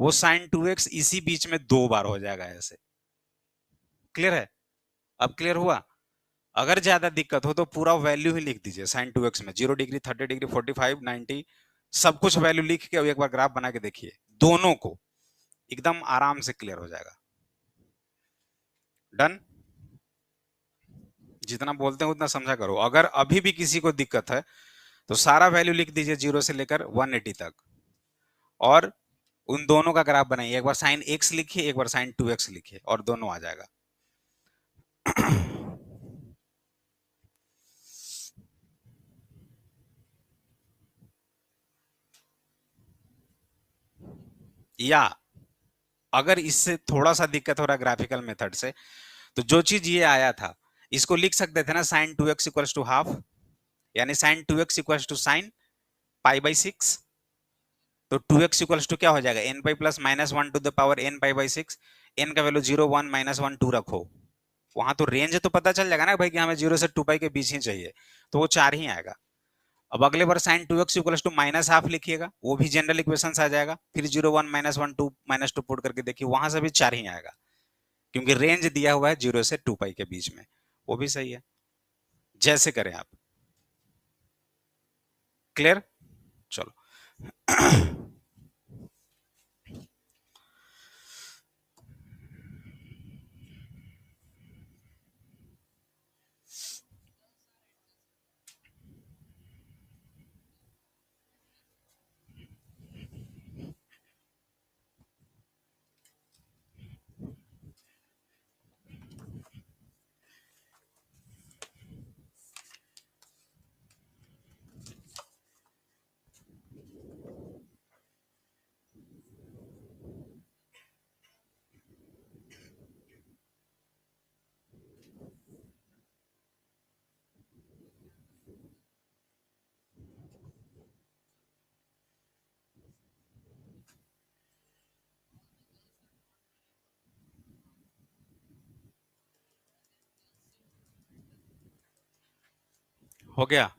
वो साइन टू एक्स इसी बीच में दो बार हो जाएगा ऐसे, क्लियर है। अब क्लियर हुआ। अगर ज्यादा दिक्कत हो तो पूरा वैल्यू ही लिख दीजिए साइन टू एक्स में, 0 डिग्री, 30 डिग्री, 45, 90, सब कुछ वैल्यू लिख के एक बार ग्राफ बना के देखिए दोनों को, एकदम आराम से क्लियर हो जाएगा। डन। जितना बोलते हैं उतना समझा करो। अगर अभी भी किसी को दिक्कत है तो सारा वैल्यू लिख दीजिए 0 से लेकर 180 तक, और उन दोनों का ग्राफ बनाइए। एक बार साइन एक्स लिखिए, एक बार साइन टू एक्स लिखिए, और दोनों आ जाएगा। या अगर इससे थोड़ा सा दिक्कत हो रहा है ग्राफिकल मेथड से, तो जो चीज ये आया था इसको लिख सकते थे ना, sine two x equals to half, यानी sine two x equals to sine pi by six. तो टू एक्स इक्वल्स टू क्या हो जाएगा, n pi plus minus one to the power n pi by six. एन का value 0, 1, -1, 2 रखो, वहां तो रेंज तो पता चल जाएगा ना भाई कि हमें 0 से 2 पाई के बीच ही चाहिए, तो वो 4 ही आएगा। अब अगले बार sine two x equals to minus half लिखिएगा, वो भी जनरल इक्वेशन आ जाएगा। फिर 0, 1, -1, 2, -2 पुट करके देखिए, वहां से भी 4 ही आएगा, क्योंकि रेंज दिया हुआ है 0 से 2 पाई के बीच में। वो भी सही है, जैसे करें आप। क्लियर। चलो। हो गया।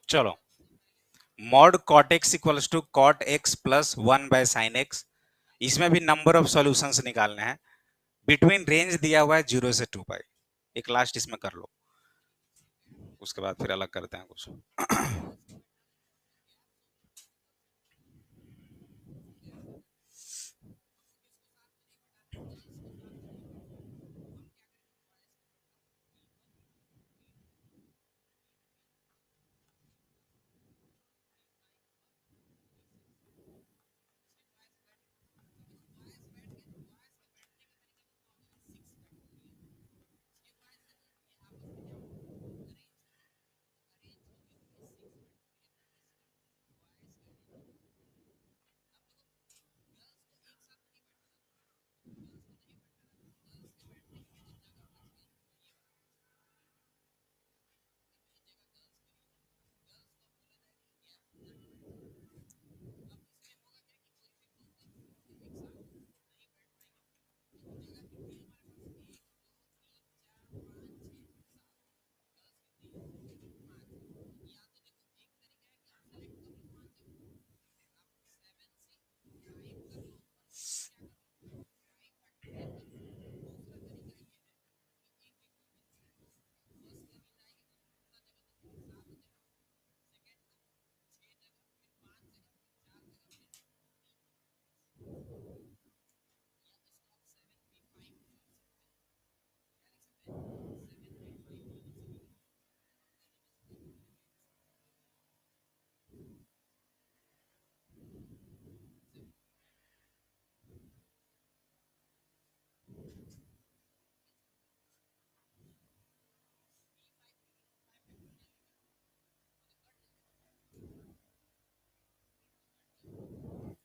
चलो, mod cot x equals to cot x plus 1/sin x। इसमें भी नंबर ऑफ सॉल्यूशंस निकालने हैं। बिटवीन रेंज दिया हुआ है 0 से 2 पाई। एक लास्ट इसमें कर लो, उसके बाद फिर अलग करते हैं कुछ।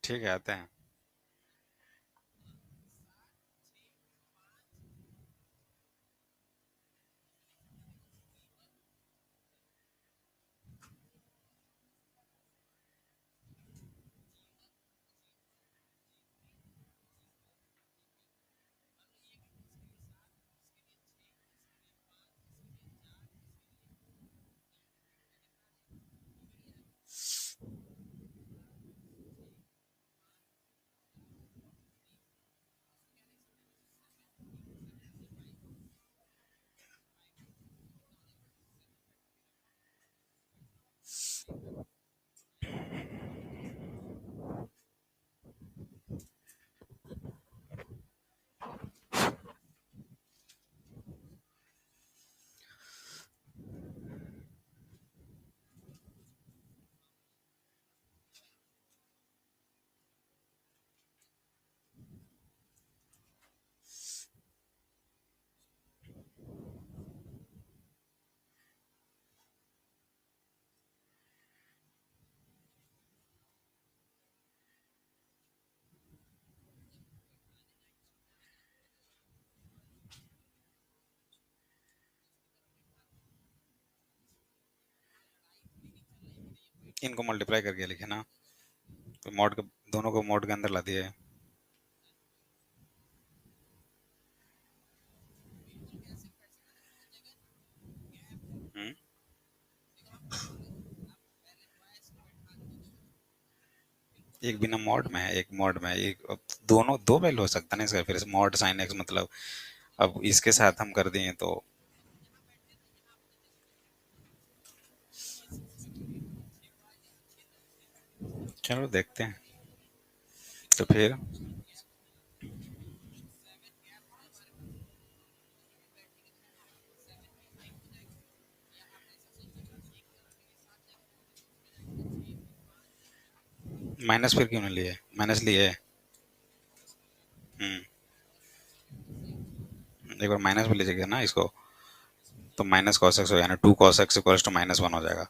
ठीक है, आते हैं। इनको मल्टीप्लाई करके लिखे ना, तो मॉड के दोनों को मॉड के अंदर ला दिए। हम्म, एक बिना मॉड में है, एक मॉड में है, एक अब दोनों दो वैल्यू हो सकता है ना इसका, फिर मॉड साइन एक्स मतलब अब इसके साथ हम कर दिए तो। चलो देखते हैं। तो फिर माइनस फिर क्यों नहीं लिए, माइनस लिए। हम्म, एक बार माइनस में लीजिएगा ना इसको, तो माइनस कॉस एक्स हो, यानी two cos x equals to minus one हो जाएगा।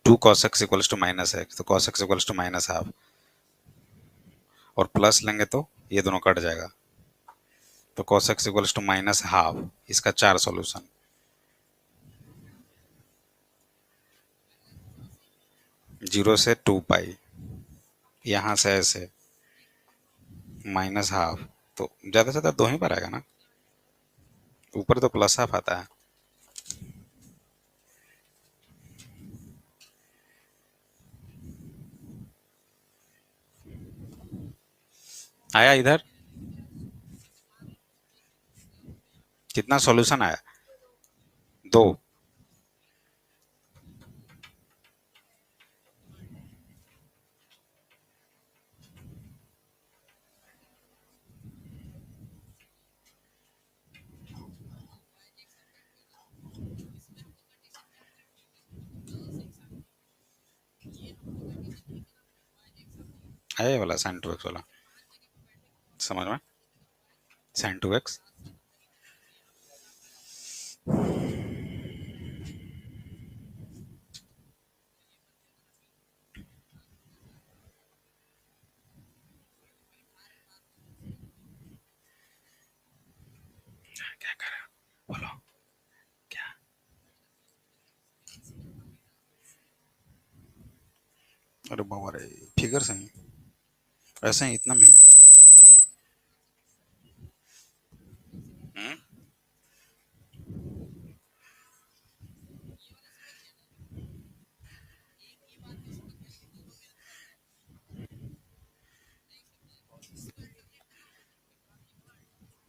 Two cos x equals to minus x, तो cos x equals to minus half, और प्लस लेंगे तो ये दोनों कट जाएगा, तो cos x equals to minus half, इसका चार सॉल्यूशन। जीरो से टू पाई, यहाँ से ऐसे माइनस हाफ, तो ज़्यादा से ज़्यादा दो ही पर आएगा ना, ऊपर तो प्लस हाफ आता है। आया इधर, कितना सॉल्यूशन आया, दो। आया ये वाला साइन टू एक्स वाला, समझ में, साइन टू एक्स। क्या कर रहे हो बोलो, क्या। अरे बाबा रे, फिगर सही, ऐसे ही इतना में। हम्म,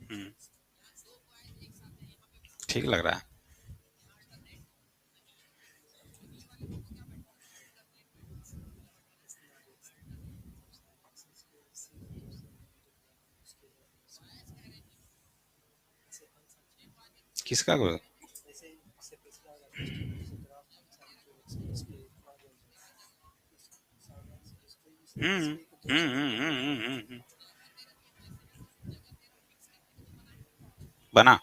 हम्म, ठीक लग रहा है। किसका को। बना।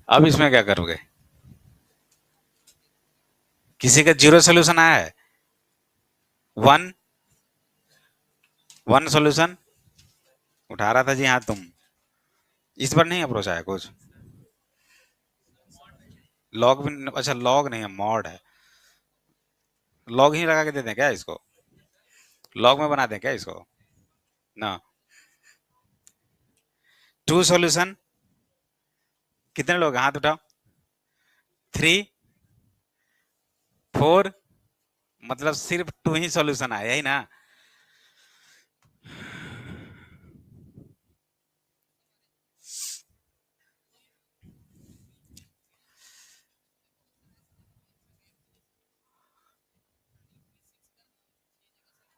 अब इसमें क्या करोगे, किसी का जीरो सोल्यूशन आया है? वन वन सोल्यूशन उठा रहा था जी, हाँ तुम। इस बार नहीं अप्रोच आया कुछ। लॉग भी, अच्छा लॉग नहीं है, मॉड है। लॉग ही लगा के दे दें क्या इसको? लॉग में बना दें क्या इसको? ना। टू सॉल्यूशन, कितने लोग हैं? हाथ उठाओ। थ्री, फोर, मतलब सिर्फ टू ही सॉल्यूशन आया, यही ना?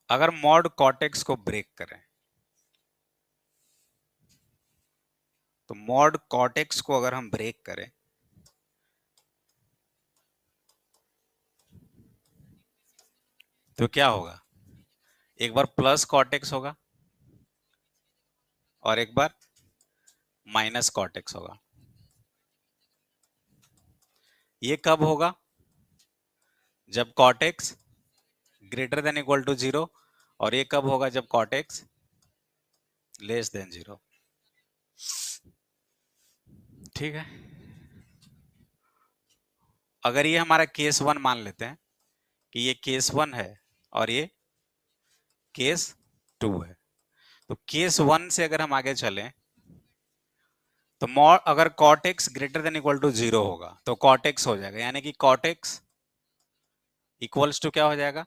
अगर मॉड कॉटेक्स को ब्रेक करें, तो मॉड कॉटेक्स को अगर हम ब्रेक करें, तो क्या होगा? एक बार प्लस कॉटेक्स होगा और एक बार माइनस कॉटेक्स होगा। ये कब होगा? जब cot x greater than equal to zero. और ये कब होगा? जब कॉटेक्स लेस देन जीरो। ठीक है। अगर ये हमारा केस वन मान लेते हैं कि ये केस वन है और ये केस टू है, तो केस वन से अगर हम आगे चलें, तो मॉड अगर cot x greater than equal to zero होगा तो कॉटेक्स हो जाएगा, यानी कि कॉटेक्स इक्वल्स टू क्या हो जाएगा?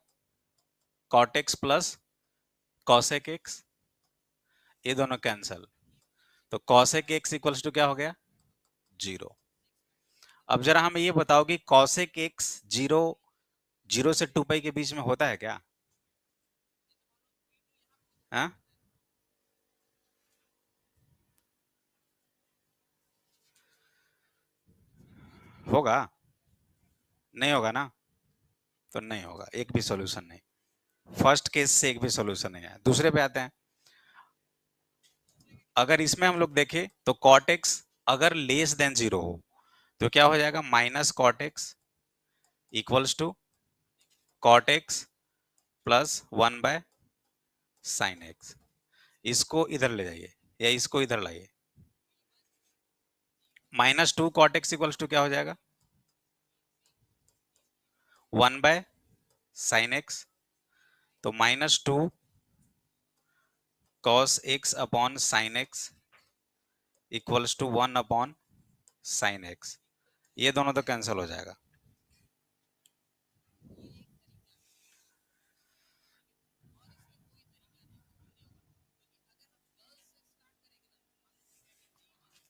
कॉटेक्स प्लस कॉसेक एक्स, ये दोनों कैंसल। तो कॉसेक एक्स इक्वल्स टू क्या हो गया? जीरो। अब जरा हमें ये बताओ कि कॉसेक एक्स जीरो, जीरो से टू पाई के बीच में होता है क्या? हाँ? होगा? नहीं होगा ना? तो नहीं होगा, एक भी सॉल्यूशन नहीं। फर्स्ट केस से एक भी सॉल्यूशन नहीं है। दूसरे पे आते हैं। अगर इसमें हम लोग देखें तो कॉट एक्स अगर लेस देन जीरो हो तो क्या हो जाएगा? Minus cot x equals to cot x plus one by sine x. इसको इधर ले जाइए या इसको इधर लाइए। Minus two cot x equals to क्या हो जाएगा? One by sine x. तो minus two cos x upon sine x equals to one upon sine x. ये दोनों तो कैंसिल हो जाएगा।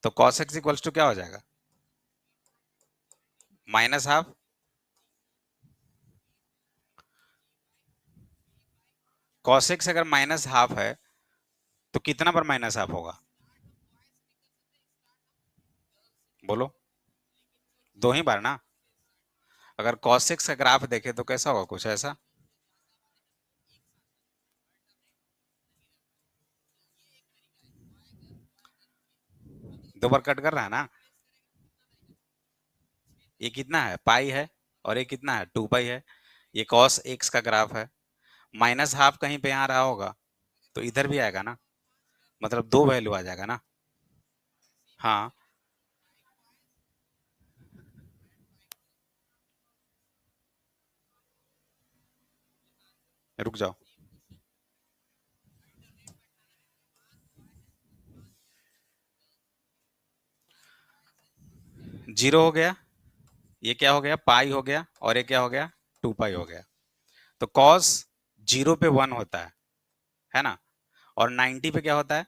तो कॉस एक्स इक्वल्स टू क्या हो जाएगा? Minus half. कॉस एक्स अगर माइनस हाफ है तो कितना पर माइनस हाफ होगा? बोलो। दो ही बार ना? अगर कॉस एक्स का ग्राफ देखे तो कैसा होगा? कुछ ऐसा। दो बार कट कर रहा है ना? ये कितना है? पाई है। और ये कितना है? टू पाई है। ये कॉस एक्स का ग्राफ है। माइनस हाफ कहीं पे यहाँ रहा होगा तो इधर भी आएगा ना? मतलब दो वैल्यू आ जाएगा ना? हाँ। रुक जाओ। जीरो हो गया, ये क्या हो गया? पाई हो गया, और ये क्या हो गया? टू पाई हो गया। तो कॉस जीरो पे वन होता है ना? और 90 पे क्या होता है?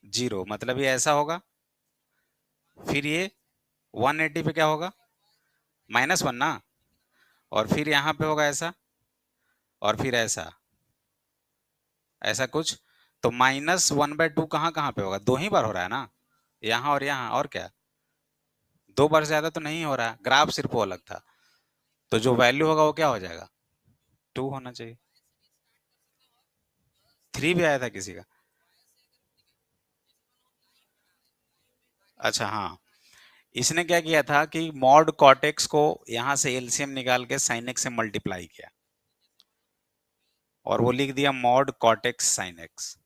जीरो। मतलब ये ऐसा होगा। फिर ये 180 पे क्या होगा? माइनस वन ना? और फिर यहाँ पे होगा ऐसा, और फिर ऐसा, ऐसा कुछ। तो माइनस वन बाय टू कहाँ कहाँ पे होगा? दो ही बार हो रहा है ना? यहाँ और यहाँ, और क्या? दो बार से ज्यादा तो नहीं हो रहा है। ग्राफ सिर्फ वो अलग था। तो जो वैल्यू होगा वो क्या हो जाएगा? टू होना चाहिए। थ्री भी आया था किसी का? अच्छा हाँ। इसने क्या किया था कि मॉड कॉटेक्स को यहां से एलसीएम निकाल के साइन एक्स से मल्टीप्लाई किया और वो लिख दिया मॉड कॉटेक्स साइन एक्स।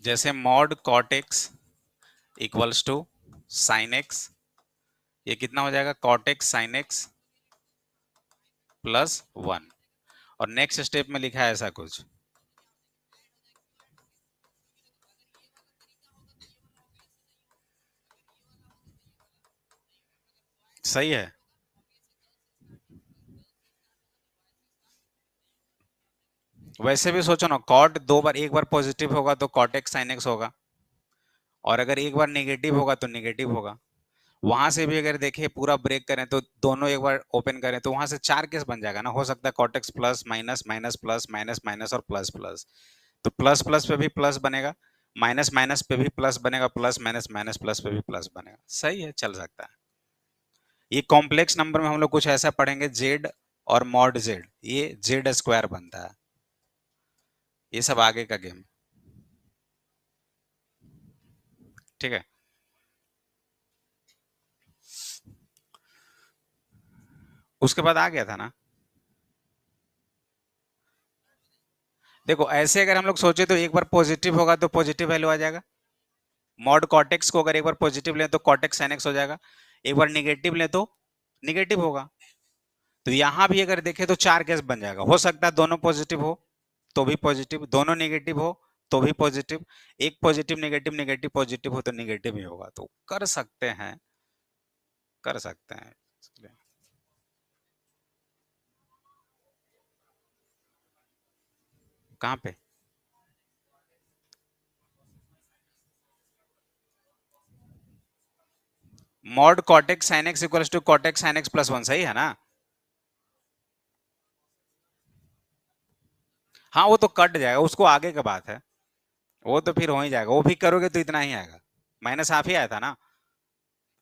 जैसे mod cot x equals to sine x, ये कितना हो जाएगा कॉटेक्स साइन एक्स प्लस 1। और नेक्स्ट स्टेप में लिखा है ऐसा कुछ, सही है। वैसे भी सोचो ना, कॉट दो बार, एक बार पॉजिटिव होगा तो कॉटेक्स साइन एक्स होगा, और अगर एक बार नेगेटिव होगा तो नेगेटिव होगा। वहां से भी अगर देखें पूरा ब्रेक करें तो दोनों एक बार ओपन करें तो वहां से चार केस बन जाएगा ना, हो सकता है cortex plus minus minus plus minus minus और प्लस प्लस। तो प्लस प्लस पे भी प्लस बनेगा, माइनस माइनस पे भी प्लस बनेगा, प्लस माइनस माइनस प्लस पे भी प्लस बनेगा। सही है, चल सकता है। ये कॉम्प्लेक्स नंबर में हम लोग कुछ ऐसा पढ़ेंगे, जेड और मॉड जेड, ये जेड स्क्वायर बनता है। ये सब आगे का गेम, ठीक है। उसके बाद आ गया था ना। देखो ऐसे अगर हम लोग सोचे तो एक बार पॉजिटिव होगा तो पॉजिटिव वैल्यू आ जाएगा। मॉड कॉटेक्स को अगर एक बार पॉजिटिव लें तो कॉटेक्स साइन एक्स हो जाएगा, एक बार निगेटिव लें तो निगेटिव होगा। तो यहां भी अगर देखें तो चार केस बन जाएगा, हो सकता है दोनों पॉजिटिव हो तो भी पॉजिटिव, दोनों नेगेटिव हो तो भी पॉजिटिव, एक पॉजिटिव नेगेटिव नेगेटिव पॉजिटिव हो तो नेगेटिव ही होगा। तो कर सकते हैं, कर सकते हैं। कहाँ पे? Mod cot x sine x equals to cot x sine x plus 1, सही है ना। हाँ वो तो कट जाएगा, उसको आगे का बात है, वो तो फिर हो ही जाएगा, वो भी करोगे तो इतना ही आएगा, माइनस हाफ ही आया था ना।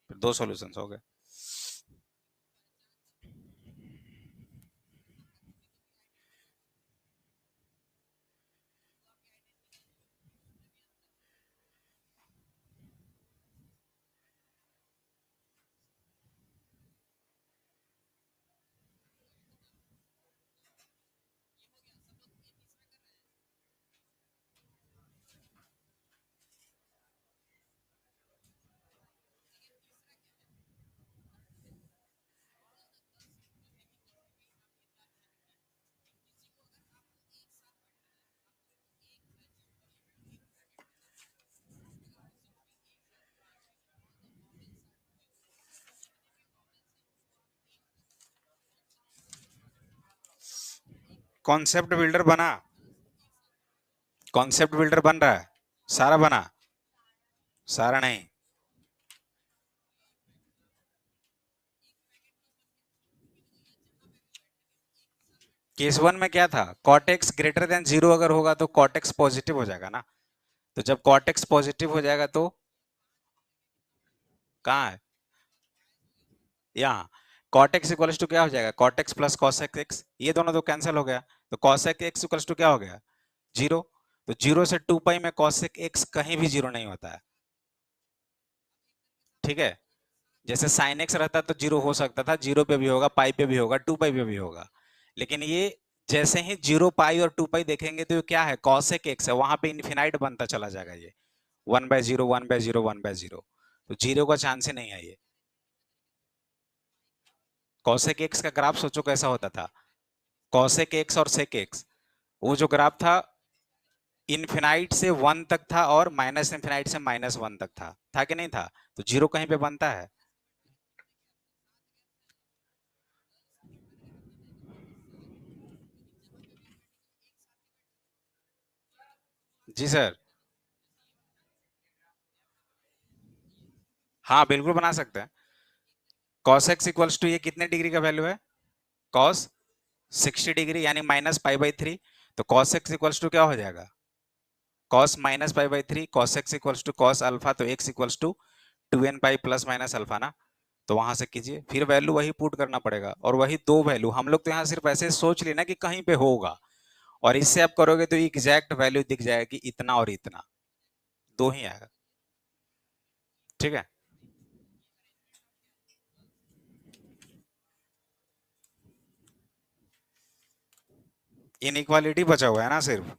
फिर दो सॉल्यूशंस हो गए। कॉन्सेप्ट बिल्डर बना, कॉन्सेप्ट बिल्डर बन रहा है, सारा बना, सारा नहीं। केस वन में क्या था, कॉटेक्स ग्रेटर देन जीरो अगर होगा तो कॉटेक्स पॉजिटिव हो जाएगा ना। तो जब कॉटेक्स पॉजिटिव हो जाएगा तो कहाँ है, यहाँ कॉटेक्स इक्वल्स टू क्या हो जाएगा, कॉटेक्स प्लस कॉसेक एक्स, ये दोनों तो कैंसिल हो गया, तो कॉसेक एक्स इक्वल्स टू क्या हो गया, जीरो। तो जीरो से 2 पाई में कॉसेक एक्स कहीं भी जीरो नहीं होता है, ठीक है। जैसे साइन एक्स रहता तो जीरो हो सकता था, जीरो पे भी होगा, पाई पे भी होगा, 2 पाई पे भी होगा, लेकिन ये जैसे ही जीरो पाई और 2 पाई देखेंगे तो ये क्या है, कॉसेक एक्स है, वहां पे इन्फिनाइट बनता चला जाएगा ये, 1/0 1/0 1/0, तो जीरो का चांस ही नहीं है ये। कॉसेक एक्स का ग्राफ सोचो कैसा होता था, कॉसेक एक्स और सेक एक्स, वो जो ग्राफ था इनफिनाइट से 1 तक था और माइनस इनफिनाइट से -1 तक था कि नहीं था। तो जीरो कहीं पे बनता है। जी सर, हाँ बिल्कुल बना सकते हैं। कॉस एक्स इक्वल्स टू ये कितने डिग्री का वैल्यू है, कॉस 60 डिग्री यानी -π/3। तो कॉस एक्स इक्वल्स टू क्या हो जाएगा, cos -π/3, cos x equals to cos alpha, तो x equals to 2n pi plus minus alpha ना। तो वहां से कीजिए, फिर वैल्यू वही पुट करना पड़ेगा, और वही दो वैल्यू हम लोग तो यहाँ सिर्फ ऐसे सोच लेना कि कहीं पे होगा, और इससे आप करोगे तो एग्जैक्ट वैल्यू दिख जाएगी, इतना और इतना। दो ही आएगा। ठीक है। इनइक्वालिटी बचा हुआ है ना सिर्फ।